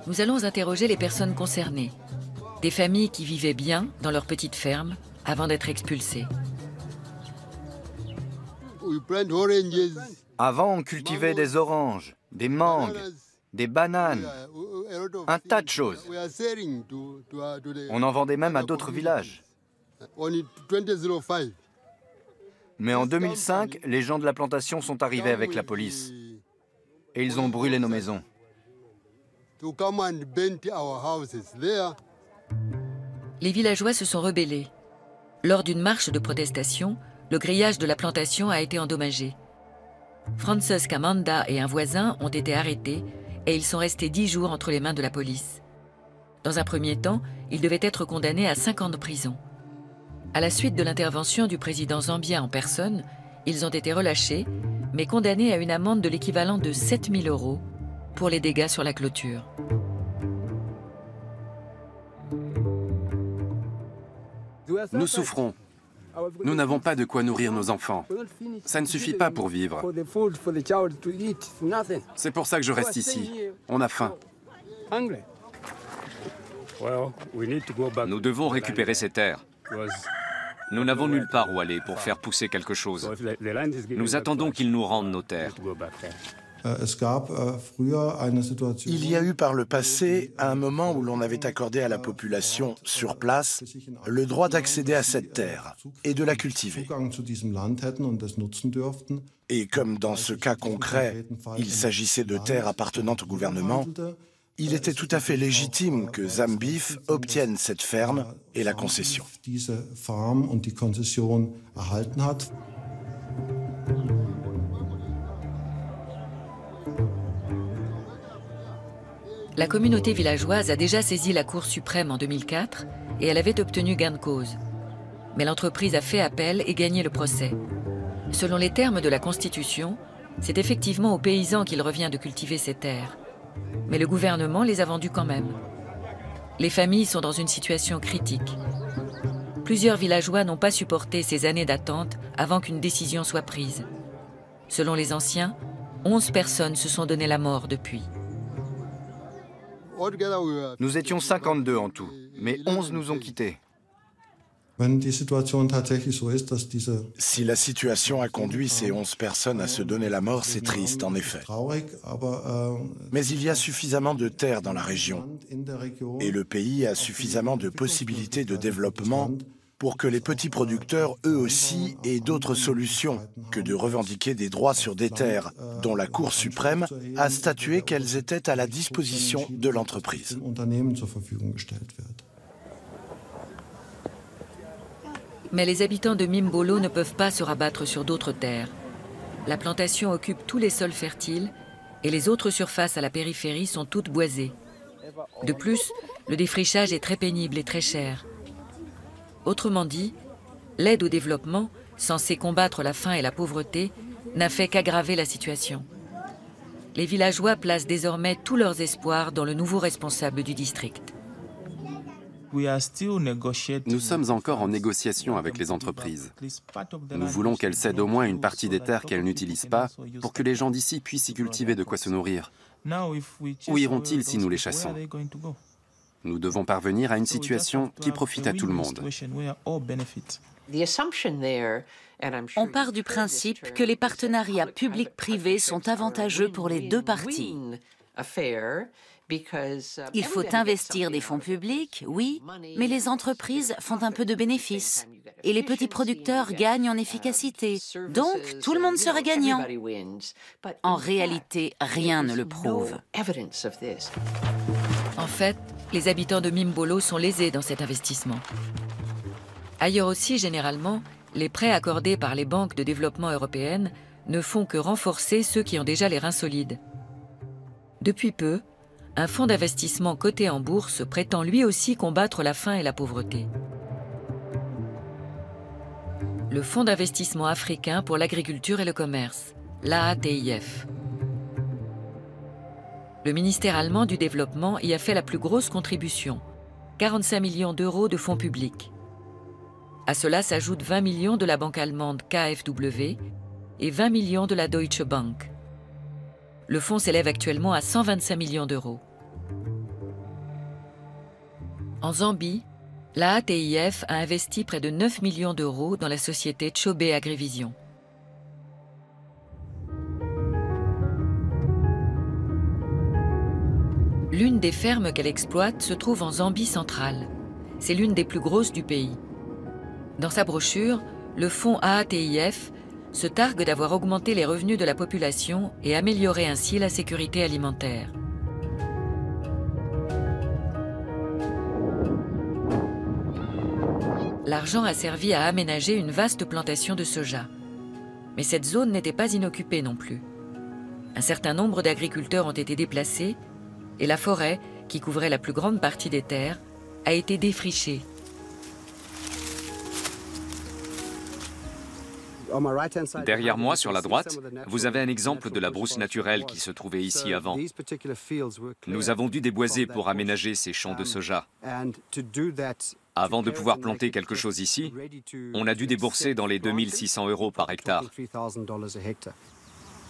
Nous allons interroger les personnes concernées, des familles qui vivaient bien dans leur petite ferme avant d'être expulsées. Avant, on cultivait des oranges, des mangues, des bananes, un tas de choses. On en vendait même à d'autres villages. Mais en 2005, les gens de la plantation sont arrivés avec la police. Et ils ont brûlé nos maisons. Les villageois se sont rebellés. Lors d'une marche de protestation, le grillage de la plantation a été endommagé. Frances Kamanda et un voisin ont été arrêtés et ils sont restés 10 jours entre les mains de la police. Dans un premier temps, ils devaient être condamnés à 5 ans de prison. À la suite de l'intervention du président zambien en personne, ils ont été relâchés, mais condamnés à une amende de l'équivalent de 7 000 € pour les dégâts sur la clôture. Nous souffrons. Nous n'avons pas de quoi nourrir nos enfants. Ça ne suffit pas pour vivre. C'est pour ça que je reste ici. On a faim. Nous devons récupérer ces terres. Nous n'avons nulle part où aller pour faire pousser quelque chose. Nous attendons qu'ils nous rendent nos terres. Il y a eu par le passé un moment où l'on avait accordé à la population sur place le droit d'accéder à cette terre et de la cultiver. Et comme dans ce cas concret, il s'agissait de terres appartenant au gouvernement, il était tout à fait légitime que Zambif obtienne cette ferme et la concession. La communauté villageoise a déjà saisi la Cour suprême en 2004 et elle avait obtenu gain de cause. Mais l'entreprise a fait appel et gagné le procès. Selon les termes de la Constitution, c'est effectivement aux paysans qu'il revient de cultiver ces terres. Mais le gouvernement les a vendues quand même. Les familles sont dans une situation critique. Plusieurs villageois n'ont pas supporté ces années d'attente avant qu'une décision soit prise. Selon les anciens, 11 personnes se sont donné la mort depuis. Nous étions 52 en tout, mais 11 nous ont quittés. Si la situation a conduit ces 11 personnes à se donner la mort, c'est triste, en effet. Mais il y a suffisamment de terres dans la région, et le pays a suffisamment de possibilités de développement pour que les petits producteurs, eux aussi, aient d'autres solutions que de revendiquer des droits sur des terres dont la Cour suprême a statué qu'elles étaient à la disposition de l'entreprise. Mais les habitants de Mimbolo ne peuvent pas se rabattre sur d'autres terres. La plantation occupe tous les sols fertiles et les autres surfaces à la périphérie sont toutes boisées. De plus, le défrichage est très pénible et très cher. Autrement dit, l'aide au développement, censée combattre la faim et la pauvreté, n'a fait qu'aggraver la situation. Les villageois placent désormais tous leurs espoirs dans le nouveau responsable du district. Nous sommes encore en négociation avec les entreprises. Nous voulons qu'elles cèdent au moins une partie des terres qu'elles n'utilisent pas pour que les gens d'ici puissent y cultiver de quoi se nourrir. Où iront-ils si nous les chassons ? Nous devons parvenir à une situation qui profite à tout le monde. On part du principe que les partenariats publics-privés sont avantageux pour les deux parties. Il faut investir des fonds publics, oui, mais les entreprises font un peu de bénéfices. Et les petits producteurs gagnent en efficacité. Donc, tout le monde sera gagnant. En réalité, rien ne le prouve. En fait, les habitants de Mimbolo sont lésés dans cet investissement. Ailleurs aussi, généralement, les prêts accordés par les banques de développement européennes ne font que renforcer ceux qui ont déjà les reins solides. Depuis peu, un fonds d'investissement coté en bourse prétend lui aussi combattre la faim et la pauvreté. Le Fonds d'investissement africain pour l'agriculture et le commerce, l'AATIF. Le ministère allemand du développement y a fait la plus grosse contribution, 45 millions d'euros de fonds publics. À cela s'ajoutent 20 millions de la banque allemande KfW et 20 millions de la Deutsche Bank. Le fonds s'élève actuellement à 125 millions d'euros. En Zambie, la ATIF a investi près de 9 millions d'euros dans la société Chobe Agrivision. L'une des fermes qu'elle exploite se trouve en Zambie centrale. C'est l'une des plus grosses du pays. Dans sa brochure, le fonds AATIF se targue d'avoir augmenté les revenus de la population et amélioré ainsi la sécurité alimentaire. l'argent a servi à aménager une vaste plantation de soja. Mais cette zone n'était pas inoccupée non plus. Un certain nombre d'agriculteurs ont été déplacés et la forêt, qui couvrait la plus grande partie des terres, a été défrichée. Derrière moi, sur la droite, vous avez un exemple de la brousse naturelle qui se trouvait ici avant. Nous avons dû déboiser pour aménager ces champs de soja. Avant de pouvoir planter quelque chose ici, on a dû débourser dans les 2600 € par hectare.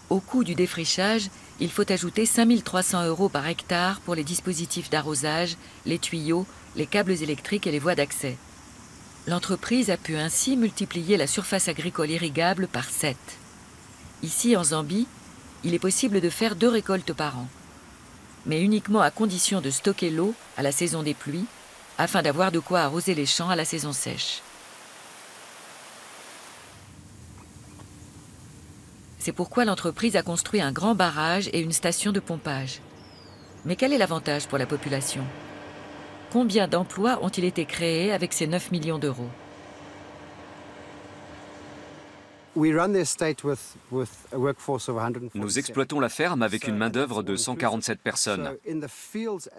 Au coût du défrichage, il faut ajouter 5300 € par hectare pour les dispositifs d'arrosage, les tuyaux, les câbles électriques et les voies d'accès. L'entreprise a pu ainsi multiplier la surface agricole irrigable par 7. Ici, en Zambie, il est possible de faire 2 récoltes par an, mais uniquement à condition de stocker l'eau à la saison des pluies, afin d'avoir de quoi arroser les champs à la saison sèche. C'est pourquoi l'entreprise a construit un grand barrage et une station de pompage. Mais quel est l'avantage pour la population ? Combien d'emplois ont-ils été créés avec ces 9 millions d'euros ? Nous exploitons la ferme avec une main-d'œuvre de 147 personnes,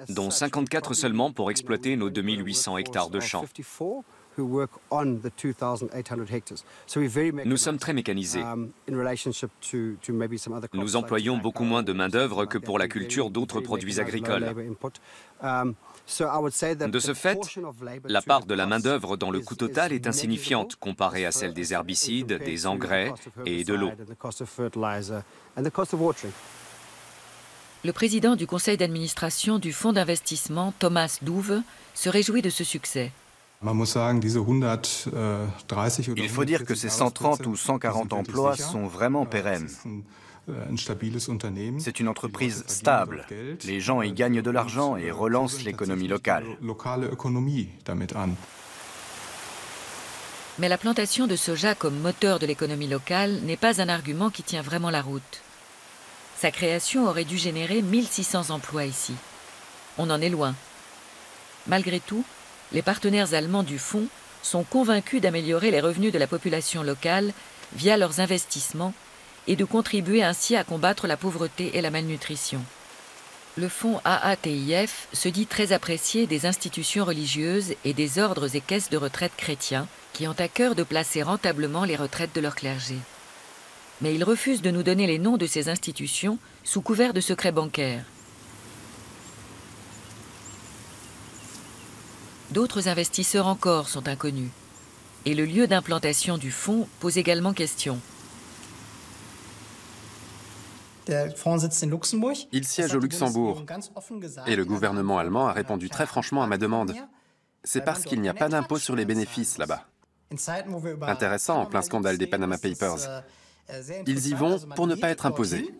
dont 54 seulement pour exploiter nos 2800 hectares de champs. Nous sommes très mécanisés. Nous employons beaucoup moins de main-d'œuvre que pour la culture d'autres produits agricoles. De ce fait, la part de la main-d'œuvre dans le coût total est insignifiante comparée à celle des herbicides, des engrais et de l'eau. Le président du conseil d'administration du fonds d'investissement, Thomas Douve, se réjouit de ce succès. Il faut dire que ces 130 ou 140 emplois sont vraiment pérennes. C'est une entreprise stable. Les gens y gagnent de l'argent et relancent l'économie locale. Mais la plantation de soja comme moteur de l'économie locale n'est pas un argument qui tient vraiment la route. Sa création aurait dû générer 1600 emplois ici. On en est loin. Malgré tout, les partenaires allemands du fonds sont convaincus d'améliorer les revenus de la population locale via leurs investissements et de contribuer ainsi à combattre la pauvreté et la malnutrition. Le fonds AATIF se dit très apprécié des institutions religieuses et des ordres et caisses de retraite chrétiens qui ont à cœur de placer rentablement les retraites de leur clergé. Mais il refuse de nous donner les noms de ces institutions sous couvert de secret bancaire. D'autres investisseurs encore sont inconnus. Et le lieu d'implantation du fonds pose également question. Il siège au Luxembourg et le gouvernement allemand a répondu très franchement à ma demande. C'est parce qu'il n'y a pas d'impôt sur les bénéfices là-bas. Intéressant en plein scandale des Panama Papers. Ils y vont pour ne pas être imposés.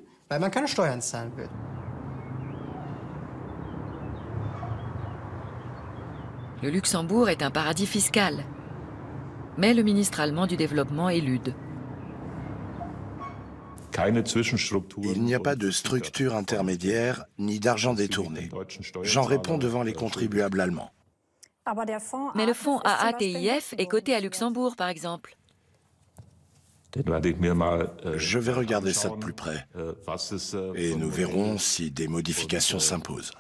Le Luxembourg est un paradis fiscal. Mais le ministre allemand du Développement élude. Il n'y a pas de structure intermédiaire ni d'argent détourné. J'en réponds devant les contribuables allemands. Mais le fonds AATIF est coté à Luxembourg, par exemple. Je vais regarder ça de plus près. Et nous verrons si des modifications s'imposent.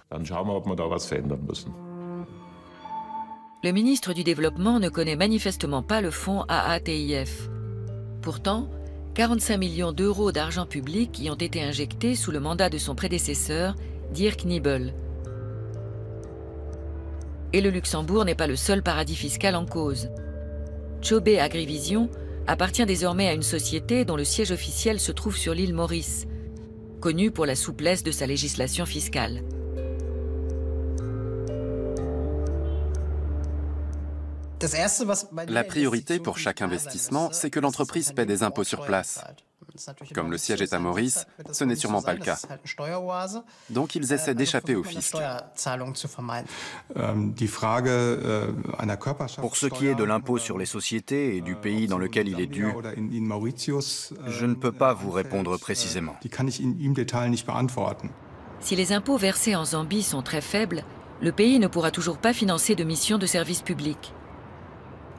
Le ministre du Développement ne connaît manifestement pas le fonds AATIF. Pourtant, 45 millions d'euros d'argent public y ont été injectés sous le mandat de son prédécesseur, Dirk Niebel. Et le Luxembourg n'est pas le seul paradis fiscal en cause. Chobe Agrivision appartient désormais à une société dont le siège officiel se trouve sur l'île Maurice, connue pour la souplesse de sa législation fiscale. La priorité pour chaque investissement, c'est que l'entreprise paie des impôts sur place. Comme le siège est à Maurice, ce n'est sûrement pas le cas. Donc ils essaient d'échapper au fisc. Pour ce qui est de l'impôt sur les sociétés et du pays dans lequel il est dû, je ne peux pas vous répondre précisément. Si les impôts versés en Zambie sont très faibles, le pays ne pourra toujours pas financer de missions de service public.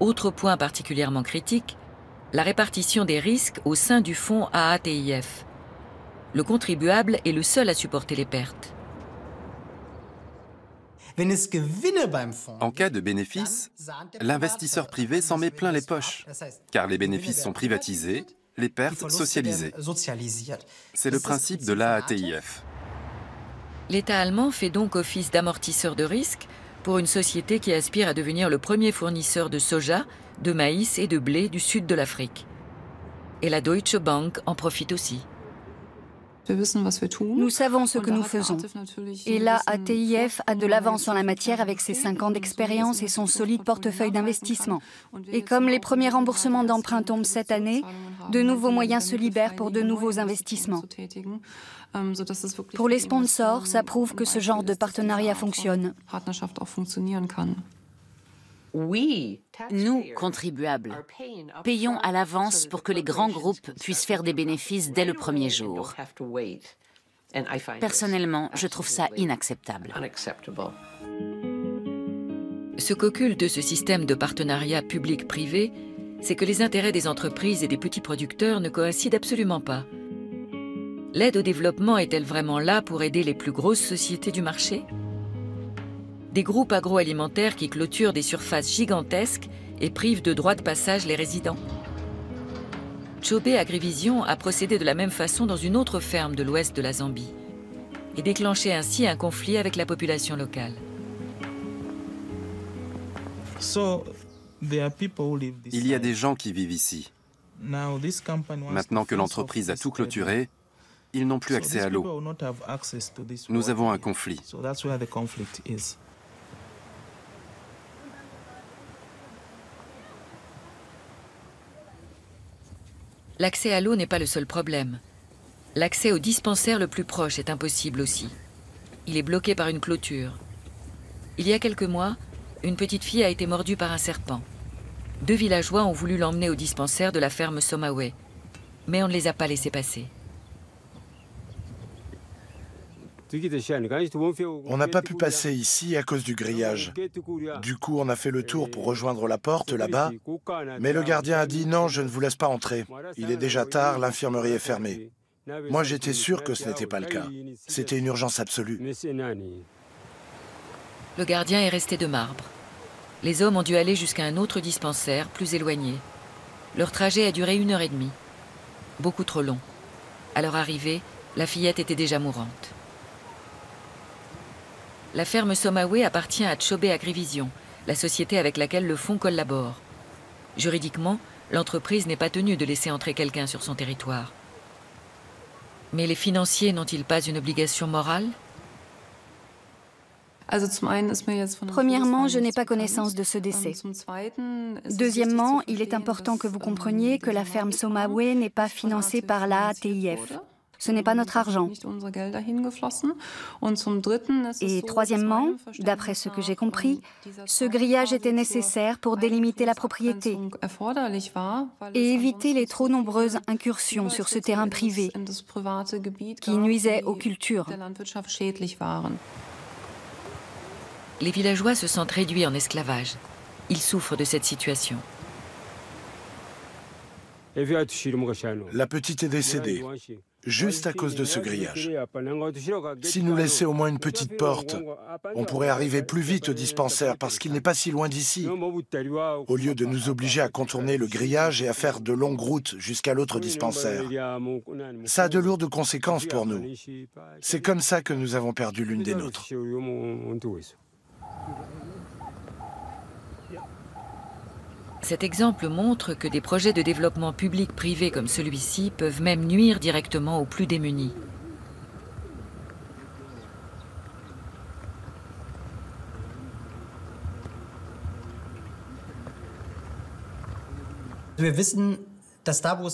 Autre point particulièrement critique, la répartition des risques au sein du fonds AATIF. Le contribuable est le seul à supporter les pertes. En cas de bénéfice, l'investisseur privé s'en met plein les poches, car les bénéfices sont privatisés, les pertes socialisées. C'est le principe de l'AATIF. L'État allemand fait donc office d'amortisseur de risque pour une société qui aspire à devenir le premier fournisseur de soja, de maïs et de blé du sud de l'Afrique. Et la Deutsche Bank en profite aussi. Nous savons ce que nous faisons. Et là, ATIF a de l'avance en la matière avec ses 5 ans d'expérience et son solide portefeuille d'investissement. Et comme les premiers remboursements d'emprunts tombent cette année, de nouveaux moyens se libèrent pour de nouveaux investissements. Pour les sponsors, ça prouve que ce genre de partenariat fonctionne. Nous, contribuables, payons à l'avance pour que les grands groupes puissent faire des bénéfices dès le premier jour. Personnellement, je trouve ça inacceptable. Ce qu'occulte ce système de partenariat public-privé, c'est que les intérêts des entreprises et des petits producteurs ne coïncident absolument pas. L'aide au développement est-elle vraiment là pour aider les plus grosses sociétés du marché ? Des groupes agroalimentaires qui clôturent des surfaces gigantesques et privent de droit de passage les résidents. Chobe Agrivision a procédé de la même façon dans une autre ferme de l'ouest de la Zambie et déclenché ainsi un conflit avec la population locale. Il y a des gens qui vivent ici. Maintenant que l'entreprise a tout clôturé, ils n'ont plus accès à l'eau. Nous avons un conflit. L'accès à l'eau n'est pas le seul problème. L'accès au dispensaire le plus proche est impossible aussi. Il est bloqué par une clôture. Il y a quelques mois, une petite fille a été mordue par un serpent. 2 villageois ont voulu l'emmener au dispensaire de la ferme Somawe, mais on ne les a pas laissés passer. On n'a pas pu passer ici à cause du grillage. Du coup, on a fait le tour pour rejoindre la porte là-bas, mais le gardien a dit « Non, je ne vous laisse pas entrer. Il est déjà tard, l'infirmerie est fermée. » Moi, j'étais sûr que ce n'était pas le cas. C'était une urgence absolue. Le gardien est resté de marbre. Les hommes ont dû aller jusqu'à un autre dispensaire, plus éloigné. Leur trajet a duré 1h30. Beaucoup trop long. À leur arrivée, la fillette était déjà mourante. La ferme Somawe appartient à Chobe Agrivision, la société avec laquelle le fonds collabore. Juridiquement, l'entreprise n'est pas tenue de laisser entrer quelqu'un sur son territoire. Mais les financiers n'ont-ils pas une obligation morale ? Premièrement, je n'ai pas connaissance de ce décès. Deuxièmement, il est important que vous compreniez que la ferme Somawe n'est pas financée par l'AATIF. Ce n'est pas notre argent. Et troisièmement, d'après ce que j'ai compris, ce grillage était nécessaire pour délimiter la propriété et éviter les trop nombreuses incursions sur ce terrain privé qui nuisaient aux cultures. Les villageois se sentent réduits en esclavage. Ils souffrent de cette situation. La petite est décédée, juste à cause de ce grillage. S'il nous laissait au moins une petite porte, on pourrait arriver plus vite au dispensaire parce qu'il n'est pas si loin d'ici, au lieu de nous obliger à contourner le grillage et à faire de longues routes jusqu'à l'autre dispensaire. Ça a de lourdes conséquences pour nous. C'est comme ça que nous avons perdu l'une des nôtres. Cet exemple montre que des projets de développement public-privé comme celui-ci peuvent même nuire directement aux plus démunis.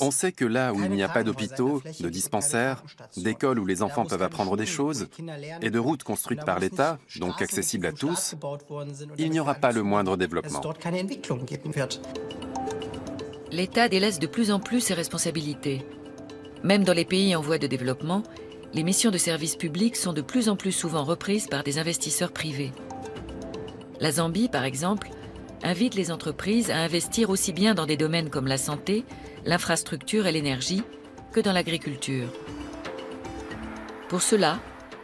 On sait que là où il n'y a pas d'hôpitaux, de dispensaires, d'écoles où les enfants peuvent apprendre des choses, et de routes construites par l'État, donc accessibles à tous, il n'y aura pas le moindre développement. L'État délaisse de plus en plus ses responsabilités. Même dans les pays en voie de développement, les missions de service public sont de plus en plus souvent reprises par des investisseurs privés. La Zambie, par exemple, invite les entreprises à investir aussi bien dans des domaines comme la santé, l'infrastructure et l'énergie que dans l'agriculture. Pour cela,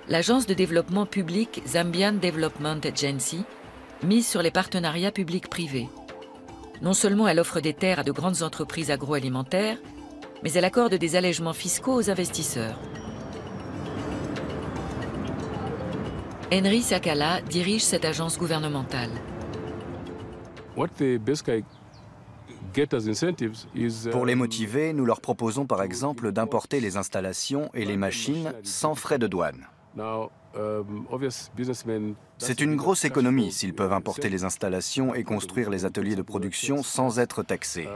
l'agence de développement public Zambian Development Agency mise sur les partenariats publics-privés. Non seulement elle offre des terres à de grandes entreprises agroalimentaires, mais elle accorde des allègements fiscaux aux investisseurs. Henry Sakala dirige cette agence gouvernementale. Pour les motiver, nous leur proposons par exemple d'importer les installations et les machines sans frais de douane. C'est une grosse économie s'ils peuvent importer les installations et construire les ateliers de production sans être taxés.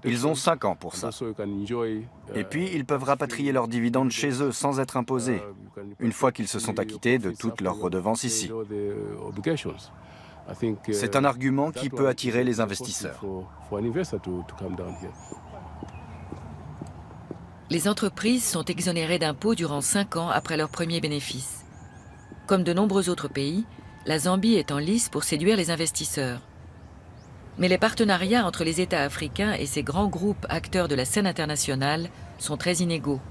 Ils ont 5 ans pour ça. Et puis, ils peuvent rapatrier leurs dividendes chez eux sans être imposés, une fois qu'ils se sont acquittés de toutes leurs redevances ici. C'est un argument qui peut attirer les investisseurs. Les entreprises sont exonérées d'impôts durant 5 ans après leur premier bénéfice. Comme de nombreux autres pays, la Zambie est en lice pour séduire les investisseurs. Mais les partenariats entre les États africains et ces grands groupes acteurs de la scène internationale sont très inégaux.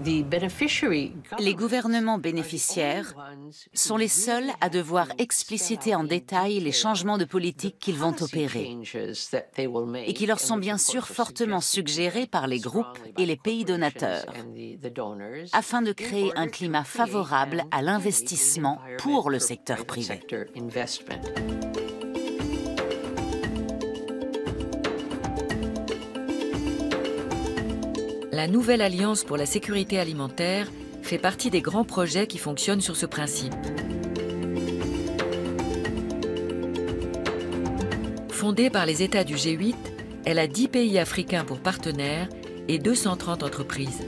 Les gouvernements bénéficiaires sont les seuls à devoir expliciter en détail les changements de politique qu'ils vont opérer et qui leur sont bien sûr fortement suggérés par les groupes et les pays donateurs afin de créer un climat favorable à l'investissement pour le secteur privé. La Nouvelle Alliance pour la sécurité alimentaire fait partie des grands projets qui fonctionnent sur ce principe. Fondée par les États du G8, elle a 10 pays africains pour partenaires et 230 entreprises.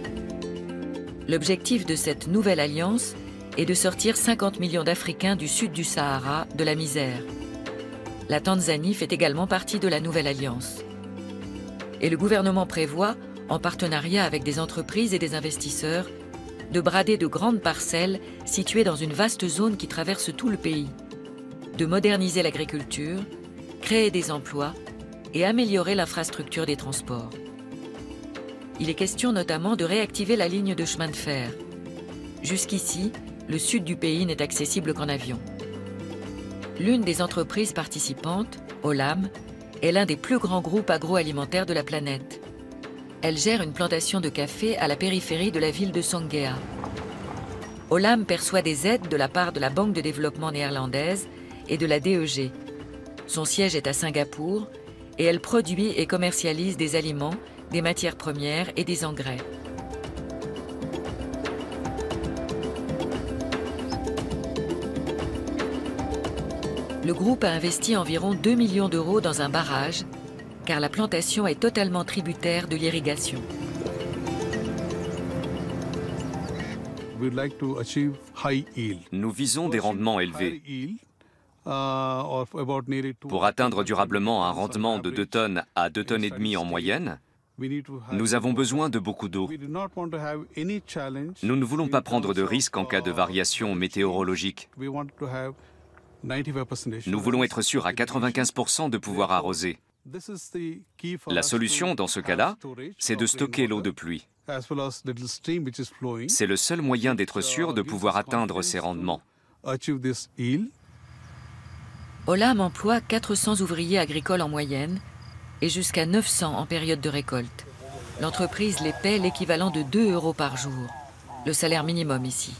L'objectif de cette nouvelle alliance est de sortir 50 millions d'Africains du sud du Sahara de la misère. La Tanzanie fait également partie de la Nouvelle Alliance. Et le gouvernement prévoit, en partenariat avec des entreprises et des investisseurs, de brader de grandes parcelles situées dans une vaste zone qui traverse tout le pays, de moderniser l'agriculture, créer des emplois et améliorer l'infrastructure des transports. Il est question notamment de réactiver la ligne de chemin de fer. Jusqu'ici, le sud du pays n'est accessible qu'en avion. L'une des entreprises participantes, Olam, est l'un des plus grands groupes agroalimentaires de la planète. Elle gère une plantation de café à la périphérie de la ville de Songea. Olam perçoit des aides de la part de la Banque de développement néerlandaise et de la DEG. Son siège est à Singapour et elle produit et commercialise des aliments, des matières premières et des engrais. Le groupe a investi environ 2 millions d'euros dans un barrage, car la plantation est totalement tributaire de l'irrigation. Nous visons des rendements élevés. Pour atteindre durablement un rendement de 2 tonnes à 2,5 tonnes en moyenne, nous avons besoin de beaucoup d'eau. Nous ne voulons pas prendre de risques en cas de variation météorologique. Nous voulons être sûrs à 95% de pouvoir arroser. La solution, dans ce cas-là, c'est de stocker l'eau de pluie. C'est le seul moyen d'être sûr de pouvoir atteindre ces rendements. Olam emploie 400 ouvriers agricoles en moyenne et jusqu'à 900 en période de récolte. L'entreprise les paie l'équivalent de 2 € par jour, le salaire minimum ici.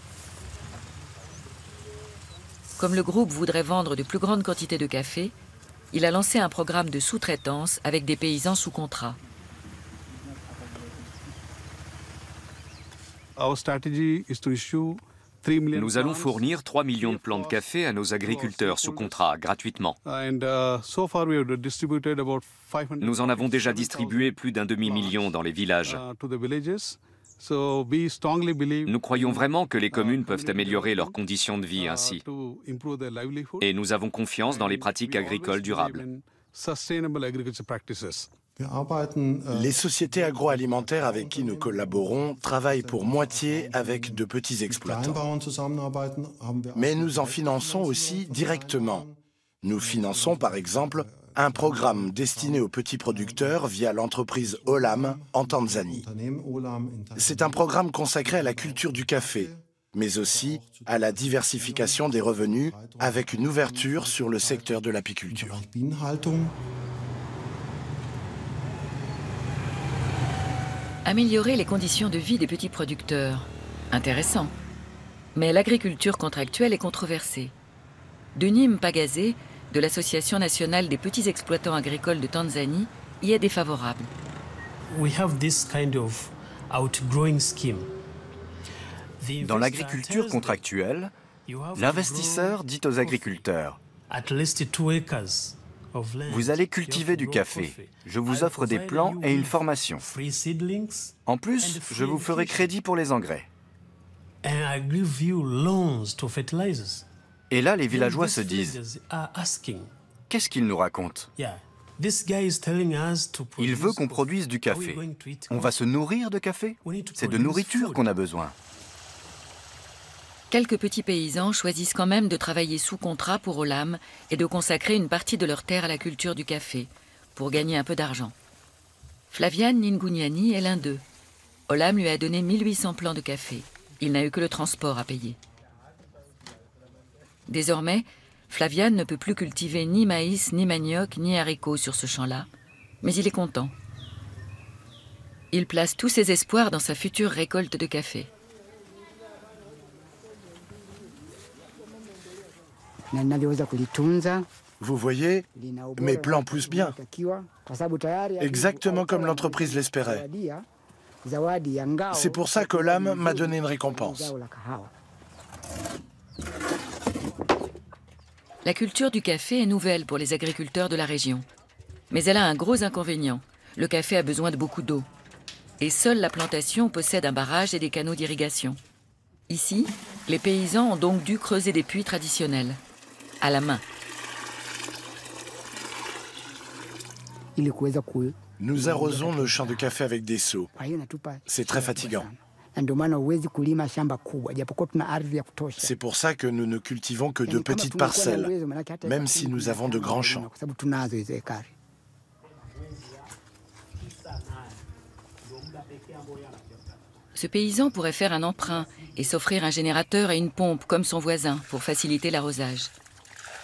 Comme le groupe voudrait vendre de plus grandes quantités de café, il a lancé un programme de sous-traitance avec des paysans sous contrat. Nous allons fournir 3 millions de plants de café à nos agriculteurs sous contrat, gratuitement. Nous en avons déjà distribué plus d'1 demi-million dans les villages. Nous croyons vraiment que les communes peuvent améliorer leurs conditions de vie ainsi. Et nous avons confiance dans les pratiques agricoles durables. Les sociétés agroalimentaires avec qui nous collaborons travaillent pour moitié avec de petits exploitants. Mais nous en finançons aussi directement. Nous finançons par exemple un programme destiné aux petits producteurs via l'entreprise Olam en Tanzanie. C'est un programme consacré à la culture du café, mais aussi à la diversification des revenus avec une ouverture sur le secteur de l'apiculture. Améliorer les conditions de vie des petits producteurs. Intéressant. Mais l'agriculture contractuelle est controversée. Denis Mpagaze, de l'Association nationale des petits exploitants agricoles de Tanzanie, y est défavorable. Dans l'agriculture contractuelle, l'investisseur dit aux agriculteurs « Vous allez cultiver du café. Je vous offre des plants et une formation. En plus, je vous ferai crédit pour les engrais. » Et là, les villageois se disent « Qu'est-ce qu'il nous raconte ? Il veut qu'on produise du café. On va se nourrir de café ? C'est de nourriture qu'on a besoin. » Quelques petits paysans choisissent quand même de travailler sous contrat pour Olam et de consacrer une partie de leur terre à la culture du café, pour gagner un peu d'argent. Flavian Ningunyani est l'un d'eux. Olam lui a donné 1800 plants de café. Il n'a eu que le transport à payer. Désormais, Flavian ne peut plus cultiver ni maïs, ni manioc, ni haricots sur ce champ-là, mais il est content. Il place tous ses espoirs dans sa future récolte de café. Vous voyez, mes plants poussent bien, exactement comme l'entreprise l'espérait. C'est pour ça qu'Olam m'a donné une récompense. La culture du café est nouvelle pour les agriculteurs de la région. Mais elle a un gros inconvénient. Le café a besoin de beaucoup d'eau. Et seule la plantation possède un barrage et des canaux d'irrigation. Ici, les paysans ont donc dû creuser des puits traditionnels, à la main. Nous arrosons nos champs de café avec des seaux. C'est très fatigant. C'est pour ça que nous ne cultivons que de petites parcelles, même si nous avons de grands champs. Ce paysan pourrait faire un emprunt et s'offrir un générateur et une pompe comme son voisin pour faciliter l'arrosage.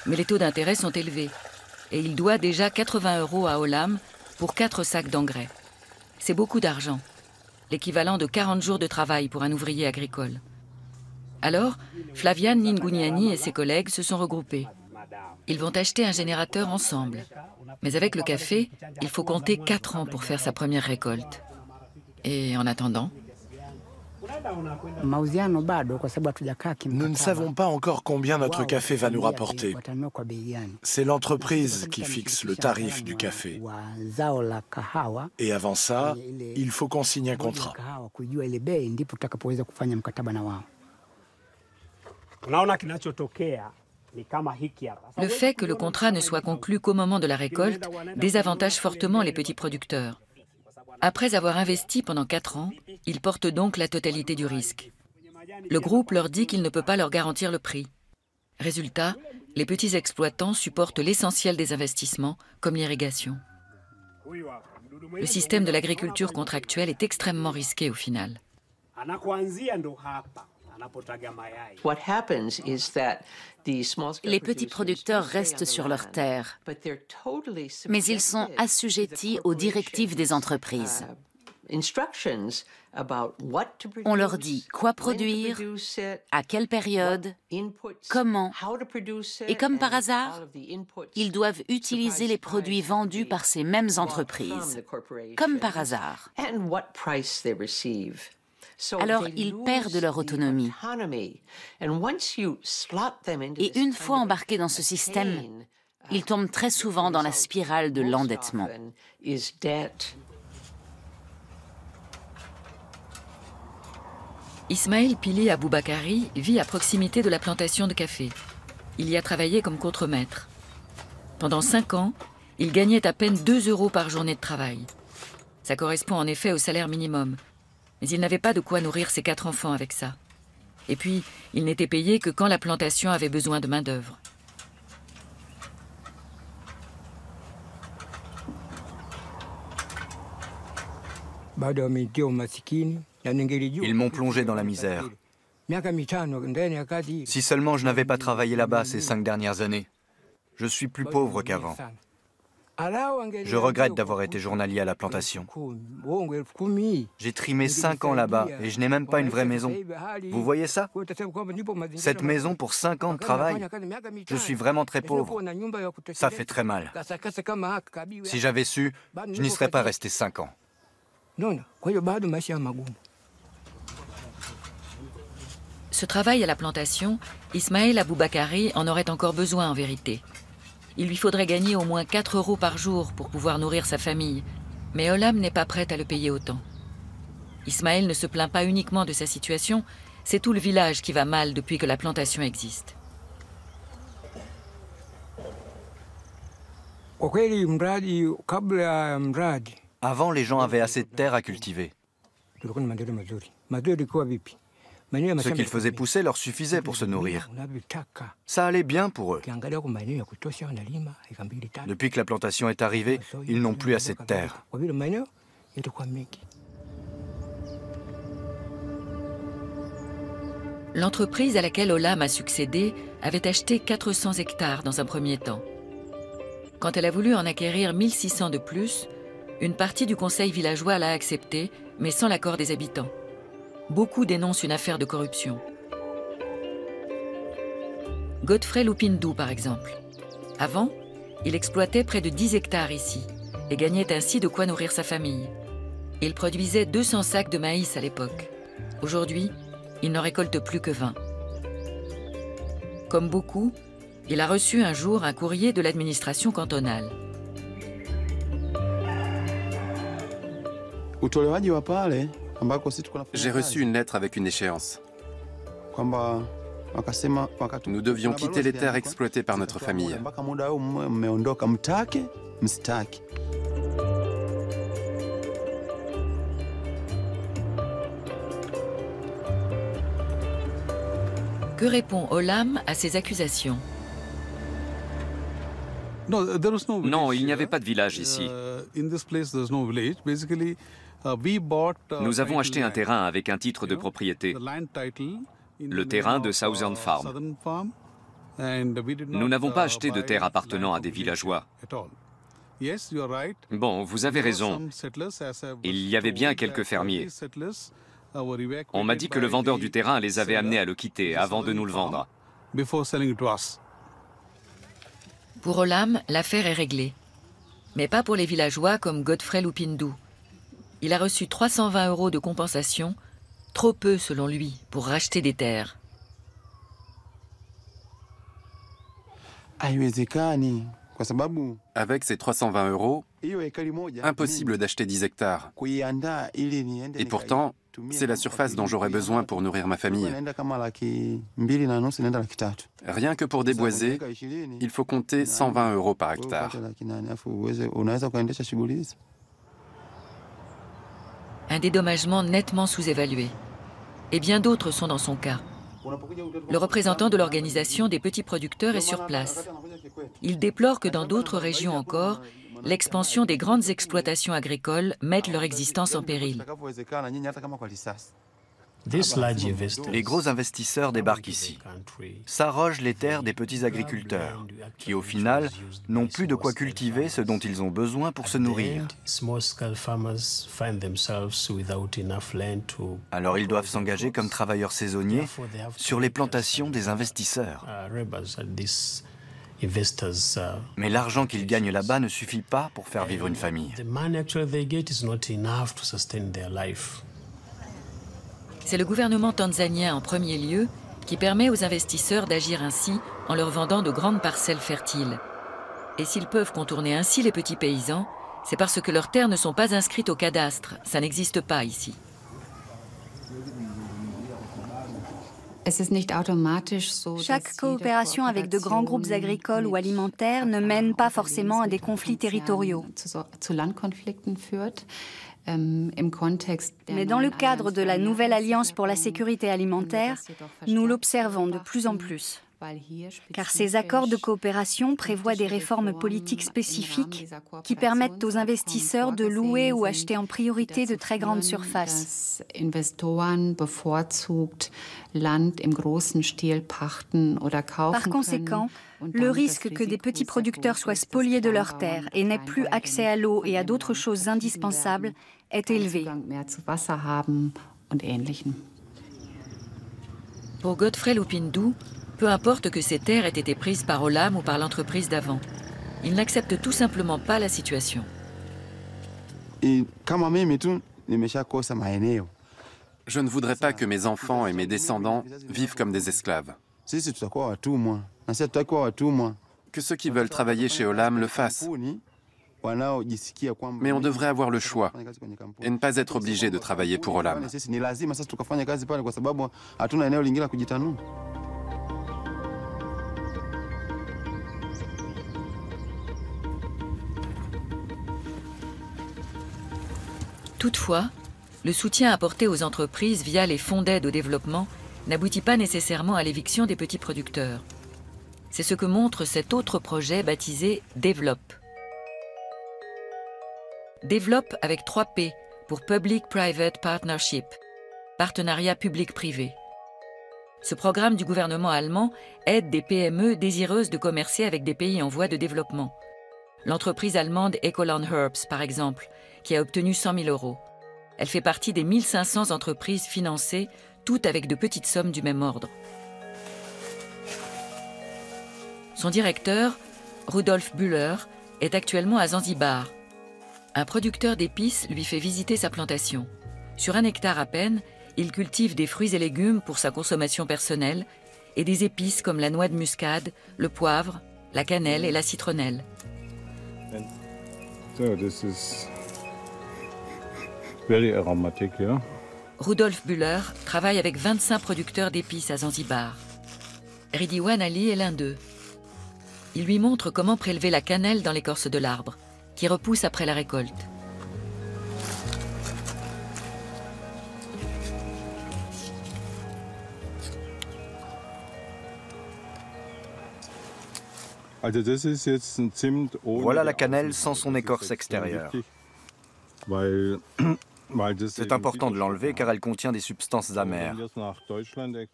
Mais les taux d'intérêt sont élevés et il doit déjà 80 € à Olam pour 4 sacs d'engrais. C'est beaucoup d'argent, l'équivalent de 40 jours de travail pour un ouvrier agricole. Alors, Flavian Ningunyani et ses collègues se sont regroupés. Ils vont acheter un générateur ensemble. Mais avec le café, il faut compter 4 ans pour faire sa première récolte. Et en attendant... Nous ne savons pas encore combien notre café va nous rapporter. C'est l'entreprise qui fixe le tarif du café. Et avant ça, il faut qu'on signe un contrat. Le fait que le contrat ne soit conclu qu'au moment de la récolte désavantage fortement les petits producteurs. Après avoir investi pendant 4 ans, ils portent donc la totalité du risque. Le groupe leur dit qu'il ne peut pas leur garantir le prix. Résultat, les petits exploitants supportent l'essentiel des investissements, comme l'irrigation. Le système de l'agriculture contractuelle est extrêmement risqué au final. Les petits producteurs restent sur leur terre, mais ils sont assujettis aux directives des entreprises. On leur dit quoi produire, à quelle période, comment, et comme par hasard, ils doivent utiliser les produits vendus par ces mêmes entreprises, comme par hasard. Alors ils perdent leur autonomie. Et une fois embarqués dans ce système, ils tombent très souvent dans la spirale de l'endettement. Ismaël Pili Aboubakari vit à proximité de la plantation de café. Il y a travaillé comme contremaître. Pendant 5 ans, Ils gagnaient à peine 2 € par journée de travail. Ça correspond en effet au salaire minimum. Mais ils n'avaient pas de quoi nourrir ses 4 enfants avec ça. Et puis, ils n'étaient payés que quand la plantation avait besoin de main-d'œuvre. Ils m'ont plongé dans la misère. Si seulement je n'avais pas travaillé là-bas ces 5 dernières années, je suis plus pauvre qu'avant. Je regrette d'avoir été journalier à la plantation. J'ai trimé 5 ans là-bas et je n'ai même pas une vraie maison. Vous voyez ça? Cette maison pour 5 ans de travail, je suis vraiment très pauvre. Ça fait très mal. Si j'avais su, je n'y serais pas resté 5 ans. Ce travail à la plantation, Ismaël Aboubakari en aurait encore besoin en vérité. Il lui faudrait gagner au moins 4 € par jour pour pouvoir nourrir sa famille. Mais Olam n'est pas prête à le payer autant. Ismaël ne se plaint pas uniquement de sa situation, c'est tout le village qui va mal depuis que la plantation existe. Avant, les gens avaient assez de terre à cultiver. Ce qu'ils faisaient pousser leur suffisait pour se nourrir. Ça allait bien pour eux. Depuis que la plantation est arrivée, ils n'ont plus assez de terre. L'entreprise à laquelle Olam a succédé avait acheté 400 hectares dans un premier temps. Quand elle a voulu en acquérir 1600 de plus, une partie du conseil villageois l'a accepté, mais sans l'accord des habitants. Beaucoup dénoncent une affaire de corruption. Godfrey Lupindou, par exemple. Avant, il exploitait près de 10 hectares ici et gagnait ainsi de quoi nourrir sa famille. Il produisait 200 sacs de maïs à l'époque. Aujourd'hui, il n'en récolte plus que 20. Comme beaucoup, il a reçu un jour un courrier de l'administration cantonale. J'ai reçu une lettre avec une échéance. Nous devions quitter les terres exploitées par notre famille. Que répond Olam à ces accusations? Non, il n'y avait pas de village ici. Nous avons acheté un terrain avec un titre de propriété, le terrain de Southern Farm. Nous n'avons pas acheté de terre appartenant à des villageois. Bon, vous avez raison. Il y avait bien quelques fermiers. On m'a dit que le vendeur du terrain les avait amenés à le quitter avant de nous le vendre. Pour Olam, l'affaire est réglée. Mais pas pour les villageois comme Godfrey Lupindou. Il a reçu 320 € de compensation, trop peu selon lui, pour racheter des terres. Avec ces 320 €, impossible d'acheter 10 hectares. Et pourtant, c'est la surface dont j'aurais besoin pour nourrir ma famille. Rien que pour déboiser, il faut compter 120 € par hectare. Un dédommagement nettement sous-évalué. Et bien d'autres sont dans son cas. Le représentant de l'organisation des petits producteurs est sur place. Il déplore que dans d'autres régions encore, l'expansion des grandes exploitations agricoles mette leur existence en péril. Les gros investisseurs débarquent ici, s'arrogent les terres des petits agriculteurs, qui au final n'ont plus de quoi cultiver ce dont ils ont besoin pour se nourrir. Alors ils doivent s'engager comme travailleurs saisonniers sur les plantations des investisseurs. Mais l'argent qu'ils gagnent là-bas ne suffit pas pour faire vivre une famille. C'est le gouvernement tanzanien en premier lieu qui permet aux investisseurs d'agir ainsi en leur vendant de grandes parcelles fertiles. Et s'ils peuvent contourner ainsi les petits paysans, c'est parce que leurs terres ne sont pas inscrites au cadastre. Ça n'existe pas ici. Chaque coopération avec de grands groupes agricoles ou alimentaires ne mène pas forcément à des conflits territoriaux. Mais dans le cadre de la nouvelle Alliance pour la sécurité alimentaire, nous l'observons de plus en plus. Car ces accords de coopération prévoient des réformes politiques spécifiques qui permettent aux investisseurs de louer ou acheter en priorité de très grandes surfaces. Par conséquent, le risque que des petits producteurs soient spoliés de leurs terres et n'aient plus accès à l'eau et à d'autres choses indispensables est élevé. Pour Godfrey Lupindou, peu importe que ces terres aient été prises par Olam ou par l'entreprise d'avant. Il n'accepte tout simplement pas la situation. Je ne voudrais pas que mes enfants et mes descendants vivent comme des esclaves. Que ceux qui veulent travailler chez Olam le fassent. Mais on devrait avoir le choix et ne pas être obligé de travailler pour Olam. Toutefois, le soutien apporté aux entreprises via les fonds d'aide au développement n'aboutit pas nécessairement à l'éviction des petits producteurs. C'est ce que montre cet autre projet baptisé Develop. Develop avec 3 P pour Public-Private Partnership, partenariat public-privé. Ce programme du gouvernement allemand aide des PME désireuses de commercer avec des pays en voie de développement. L'entreprise allemande Ecoland Herbst, par exemple, qui a obtenu 100 000 €. Elle fait partie des 1500 entreprises financées, toutes avec de petites sommes du même ordre. Son directeur, Rudolf Bühler, est actuellement à Zanzibar. Un producteur d'épices lui fait visiter sa plantation. Sur 1 hectare à peine, il cultive des fruits et légumes pour sa consommation personnelle et des épices comme la noix de muscade, le poivre, la cannelle et la citronnelle. Rudolf Bühler travaille avec 25 producteurs d'épices à Zanzibar. Ridwan Ali est l'un d'eux. Il lui montre comment prélever la cannelle dans l'écorce de l'arbre, qui repousse après la récolte. Voilà la cannelle sans son écorce extérieure. C'est important de l'enlever car elle contient des substances amères.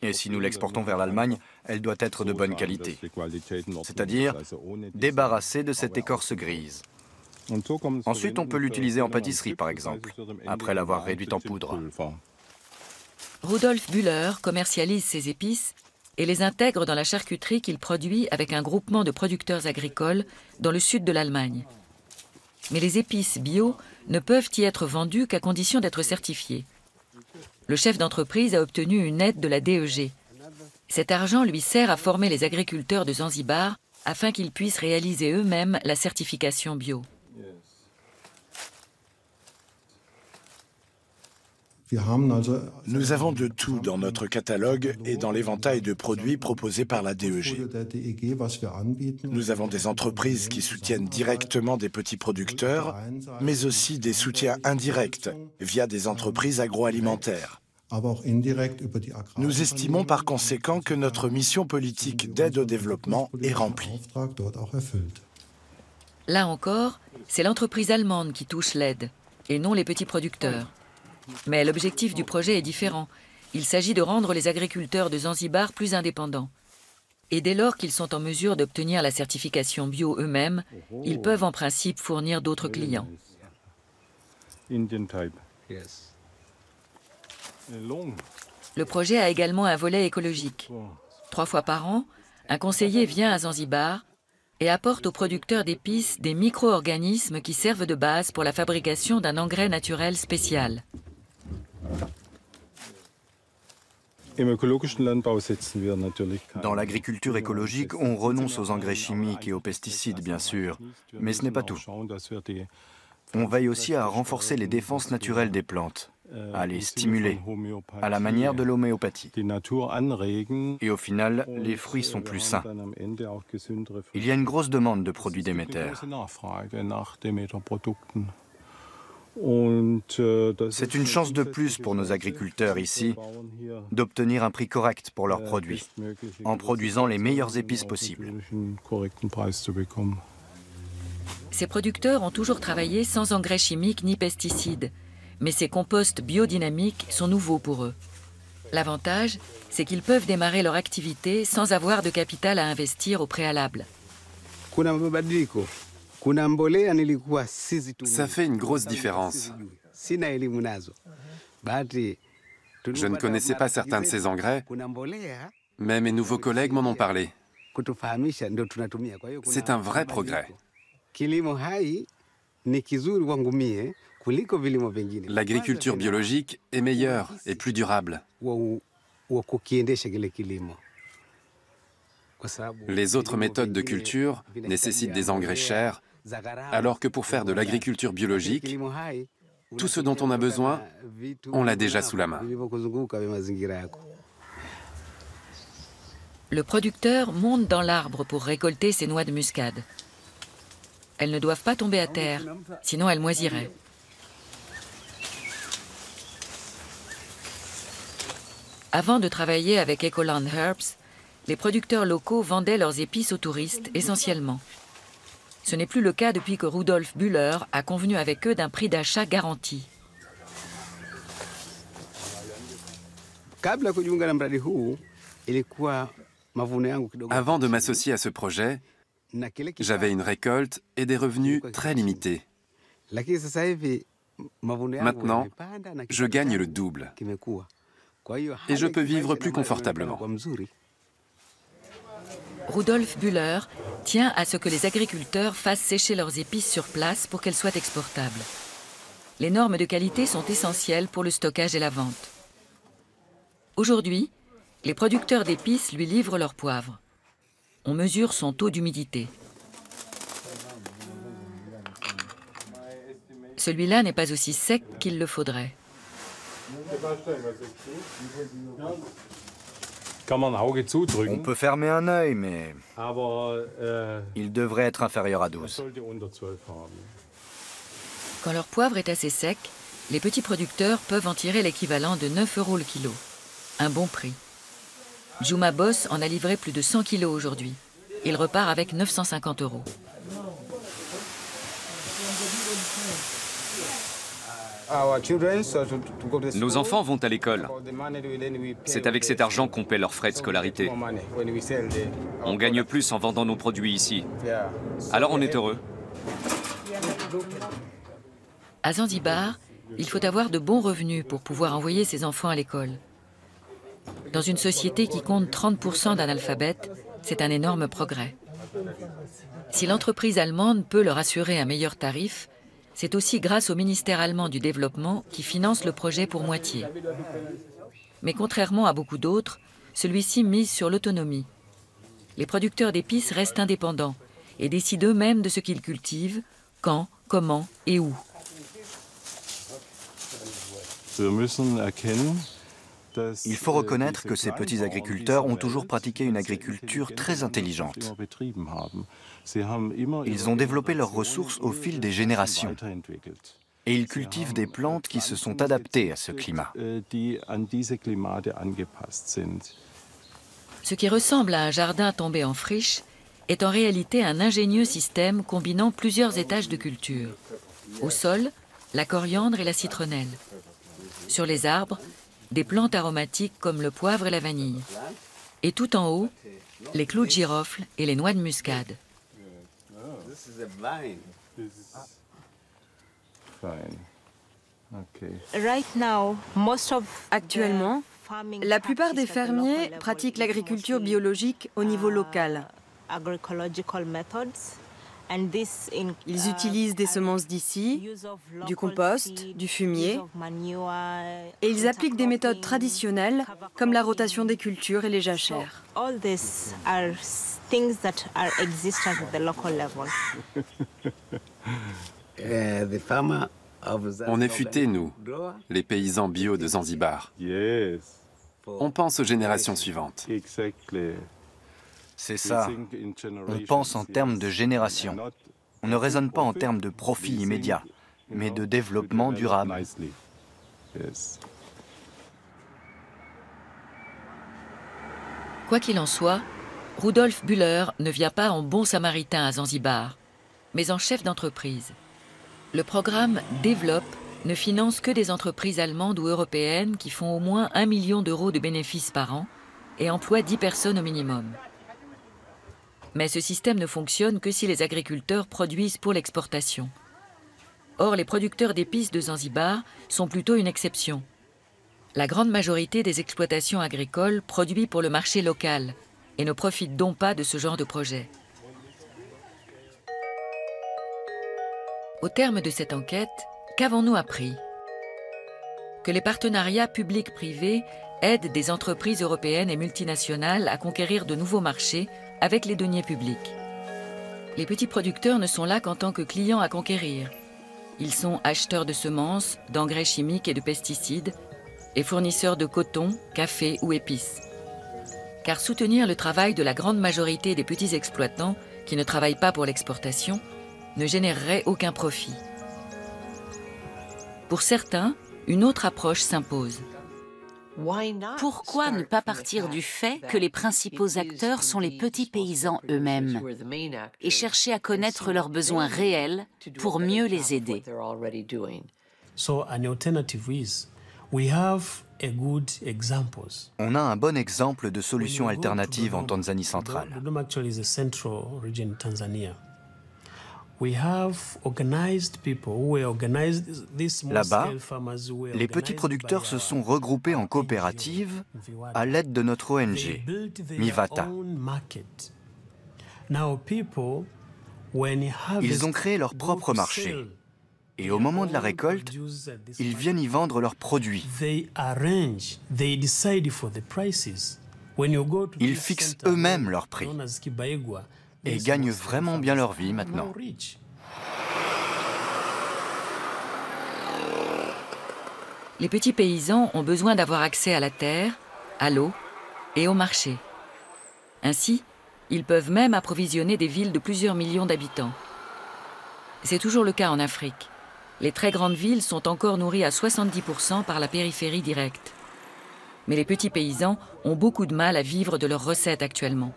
Et si nous l'exportons vers l'Allemagne, elle doit être de bonne qualité, c'est-à-dire débarrassée de cette écorce grise. Ensuite, on peut l'utiliser en pâtisserie, par exemple, après l'avoir réduite en poudre. Rudolf Bühler commercialise ses épices et les intègre dans la charcuterie qu'il produit avec un groupement de producteurs agricoles dans le sud de l'Allemagne. Mais les épices bio ne peuvent y être vendues qu'à condition d'être certifiées. Le chef d'entreprise a obtenu une aide de la DEG. Cet argent lui sert à former les agriculteurs de Zanzibar afin qu'ils puissent réaliser eux-mêmes la certification bio. Nous avons de tout dans notre catalogue et dans l'éventail de produits proposés par la DEG. Nous avons des entreprises qui soutiennent directement des petits producteurs, mais aussi des soutiens indirects via des entreprises agroalimentaires. Nous estimons par conséquent que notre mission politique d'aide au développement est remplie. Là encore, c'est l'entreprise allemande qui touche l'aide, et non les petits producteurs. Mais l'objectif du projet est différent. Il s'agit de rendre les agriculteurs de Zanzibar plus indépendants. Et dès lors qu'ils sont en mesure d'obtenir la certification bio eux-mêmes, ils peuvent en principe fournir d'autres clients. Le projet a également un volet écologique. 3 fois par an, un conseiller vient à Zanzibar et apporte aux producteurs d'épices des micro-organismes qui servent de base pour la fabrication d'un engrais naturel spécial. Dans l'agriculture écologique, on renonce aux engrais chimiques et aux pesticides, bien sûr, mais ce n'est pas tout. On veille aussi à renforcer les défenses naturelles des plantes. à les stimuler, à la manière de l'homéopathie. Et au final, les fruits sont plus sains. Il y a une grosse demande de produits Déméter. C'est une chance de plus pour nos agriculteurs ici d'obtenir un prix correct pour leurs produits, en produisant les meilleures épices possibles. Ces producteurs ont toujours travaillé sans engrais chimiques ni pesticides, mais ces composts biodynamiques sont nouveaux pour eux. L'avantage, c'est qu'ils peuvent démarrer leur activité sans avoir de capital à investir au préalable. Ça fait une grosse différence. Je ne connaissais pas certains de ces engrais, mais mes nouveaux collègues m'en ont parlé. C'est un vrai progrès. L'agriculture biologique est meilleure et plus durable. Les autres méthodes de culture nécessitent des engrais chers, alors que pour faire de l'agriculture biologique, tout ce dont on a besoin, on l'a déjà sous la main. Le producteur monte dans l'arbre pour récolter ses noix de muscade. Elles ne doivent pas tomber à terre, sinon elles moisiraient. Avant de travailler avec Ecoland Herbs, les producteurs locaux vendaient leurs épices aux touristes essentiellement. Ce n'est plus le cas depuis que Rudolf Bühler a convenu avec eux d'un prix d'achat garanti. Avant de m'associer à ce projet, j'avais une récolte et des revenus très limités. Maintenant, je gagne le double et je peux vivre plus confortablement. Rudolf Bühler tient à ce que les agriculteurs fassent sécher leurs épices sur place pour qu'elles soient exportables. Les normes de qualité sont essentielles pour le stockage et la vente. Aujourd'hui, les producteurs d'épices lui livrent leurs poivres. On mesure son taux d'humidité. Celui-là n'est pas aussi sec qu'il le faudrait. On peut fermer un œil, mais il devrait être inférieur à 12. Quand leur poivre est assez sec, les petits producteurs peuvent en tirer l'équivalent de 9 € le kilo. Un bon prix. Juma Boss en a livré plus de 100 kilos aujourd'hui. Il repart avec 950 €. Nos enfants vont à l'école. C'est avec cet argent qu'on paie leurs frais de scolarité. On gagne plus en vendant nos produits ici. Alors on est heureux. À Zanzibar, il faut avoir de bons revenus pour pouvoir envoyer ses enfants à l'école. Dans une société qui compte 30% d'analphabètes, c'est un énorme progrès. Si l'entreprise allemande peut leur assurer un meilleur tarif, c'est aussi grâce au ministère allemand du développement qui finance le projet pour moitié. Mais contrairement à beaucoup d'autres, celui-ci mise sur l'autonomie. Les producteurs d'épices restent indépendants et décident eux-mêmes de ce qu'ils cultivent, quand, comment et où. Il faut reconnaître que ces petits agriculteurs ont toujours pratiqué une agriculture très intelligente. Ils ont développé leurs ressources au fil des générations. Et ils cultivent des plantes qui se sont adaptées à ce climat. Ce qui ressemble à un jardin tombé en friche est en réalité un ingénieux système combinant plusieurs étages de culture. Au sol, la coriandre et la citronnelle. Sur les arbres, des plantes aromatiques comme le poivre et la vanille. Et tout en haut, les clous de girofle et les noix de muscade. Actuellement, la plupart des fermiers pratiquent l'agriculture biologique au niveau local. Ils utilisent des semences d'ici, du compost, du fumier, et ils appliquent des méthodes traditionnelles comme la rotation des cultures et les jachères. On est futés, nous, les paysans bio de Zanzibar. On pense aux générations suivantes. C'est ça. On pense en termes de génération. On ne raisonne pas en termes de profit immédiat, mais de développement durable. Quoi qu'il en soit, Rudolf Bühler ne vient pas en bon samaritain à Zanzibar, mais en chef d'entreprise. Le programme Développe ne finance que des entreprises allemandes ou européennes qui font au moins 1 million d'euros de bénéfices par an et emploient 10 personnes au minimum. Mais ce système ne fonctionne que si les agriculteurs produisent pour l'exportation. Or, les producteurs d'épices de Zanzibar sont plutôt une exception. La grande majorité des exploitations agricoles produit pour le marché local et ne profitent donc pas de ce genre de projet. Au terme de cette enquête, qu'avons-nous appris? Que les partenariats publics-privés aident des entreprises européennes et multinationales à conquérir de nouveaux marchés avec les deniers publics. Les petits producteurs ne sont là qu'en tant que clients à conquérir. Ils sont acheteurs de semences, d'engrais chimiques et de pesticides, et fournisseurs de coton, café ou épices. Car soutenir le travail de la grande majorité des petits exploitants qui ne travaillent pas pour l'exportation ne générerait aucun profit. Pour certains, une autre approche s'impose. Pourquoi ne pas partir du fait que les principaux acteurs sont les petits paysans eux-mêmes et chercher à connaître leurs besoins réels pour mieux les aider? On a un bon exemple de solution alternative en Tanzanie centrale. Là-bas, les petits producteurs se sont regroupés en coopératives à l'aide de notre ONG, Mivata. Ils ont créé leur propre marché. Et au moment de la récolte, ils viennent y vendre leurs produits. Ils fixent eux-mêmes leurs prix et gagnent vraiment bien leur vie maintenant. Les petits paysans ont besoin d'avoir accès à la terre, à l'eau et au marché. Ainsi, ils peuvent même approvisionner des villes de plusieurs millions d'habitants. C'est toujours le cas en Afrique. Les très grandes villes sont encore nourries à 70% par la périphérie directe. Mais les petits paysans ont beaucoup de mal à vivre de leurs recettes actuellement.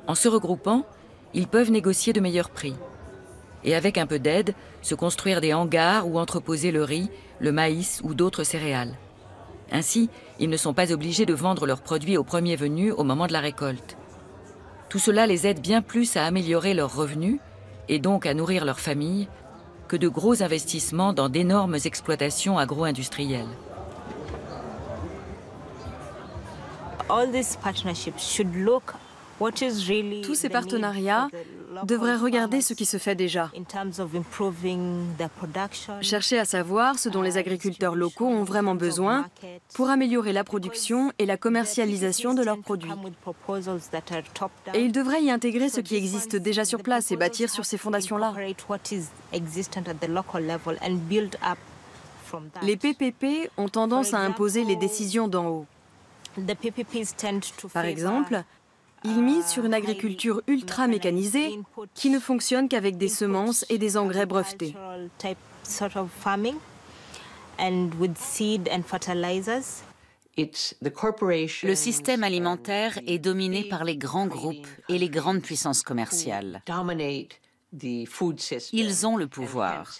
En se regroupant, ils peuvent négocier de meilleurs prix. Et avec un peu d'aide, se construire des hangars où entreposer le riz, le maïs ou d'autres céréales. Ainsi, ils ne sont pas obligés de vendre leurs produits au premier venu au moment de la récolte. Tout cela les aide bien plus à améliorer leurs revenus et donc à nourrir leur famille que de gros investissements dans d'énormes exploitations agro-industrielles. Tous ces partenariats devraient regarder ce qui se fait déjà. Chercher à savoir ce dont les agriculteurs locaux ont vraiment besoin pour améliorer la production et la commercialisation de leurs produits. Et ils devraient y intégrer ce qui existe déjà sur place et bâtir sur ces fondations-là. Les PPP ont tendance à imposer les décisions d'en haut. Par exemple, ils misent sur une agriculture ultra mécanisée qui ne fonctionne qu'avec des semences et des engrais brevetés. Le système alimentaire est dominé par les grands groupes et les grandes puissances commerciales. Ils ont le pouvoir,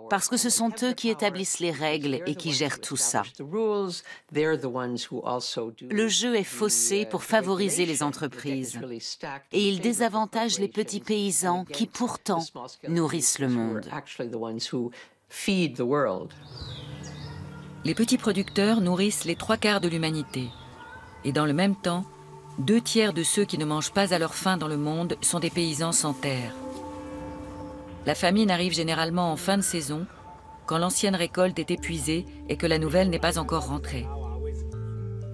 parce que ce sont eux qui établissent les règles et qui gèrent tout ça. Le jeu est faussé pour favoriser les entreprises, et ils désavantagent les petits paysans qui pourtant nourrissent le monde. Les petits producteurs nourrissent les 3/4 de l'humanité. Et dans le même temps, 2/3 de ceux qui ne mangent pas à leur faim dans le monde sont des paysans sans terre. La famine arrive généralement en fin de saison, quand l'ancienne récolte est épuisée et que la nouvelle n'est pas encore rentrée.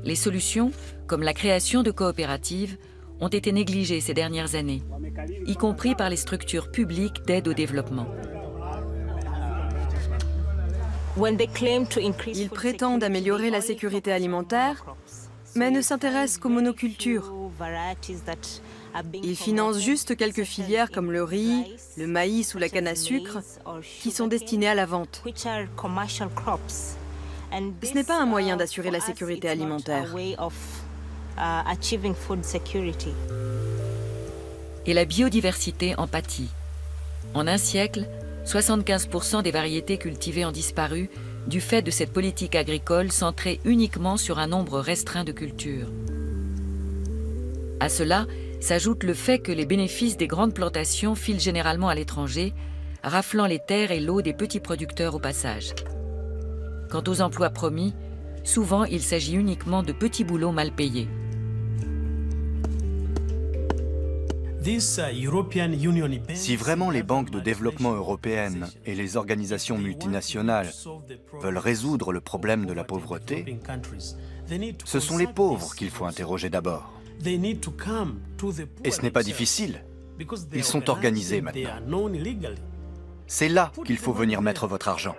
Les solutions, comme la création de coopératives, ont été négligées ces dernières années, y compris par les structures publiques d'aide au développement. Ils prétendent améliorer la sécurité alimentaire, mais ne s'intéressent qu'aux monocultures. Ils financent juste quelques filières comme le riz, le maïs ou la canne à sucre, qui sont destinées à la vente. Ce n'est pas un moyen d'assurer la sécurité alimentaire. Et la biodiversité en pâtit. En un siècle, 75% des variétés cultivées ont disparu du fait de cette politique agricole centrée uniquement sur un nombre restreint de cultures. À cela s'ajoute le fait que les bénéfices des grandes plantations filent généralement à l'étranger, raflant les terres et l'eau des petits producteurs au passage. Quant aux emplois promis, souvent il s'agit uniquement de petits boulots mal payés. Si vraiment les banques de développement européennes et les organisations multinationales veulent résoudre le problème de la pauvreté, ce sont les pauvres qu'il faut interroger d'abord. Et ce n'est pas difficile. Ils sont organisés maintenant. C'est là qu'il faut venir mettre votre argent.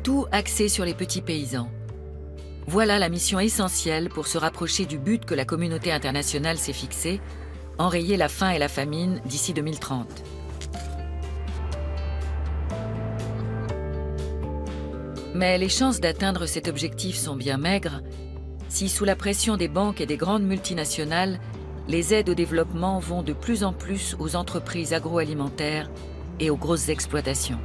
Tout axé sur les petits paysans. Voilà la mission essentielle pour se rapprocher du but que la communauté internationale s'est fixé, enrayer la faim et la famine d'ici 2030. Mais les chances d'atteindre cet objectif sont bien maigres si, sous la pression des banques et des grandes multinationales, les aides au développement vont de plus en plus aux entreprises agroalimentaires et aux grosses exploitations.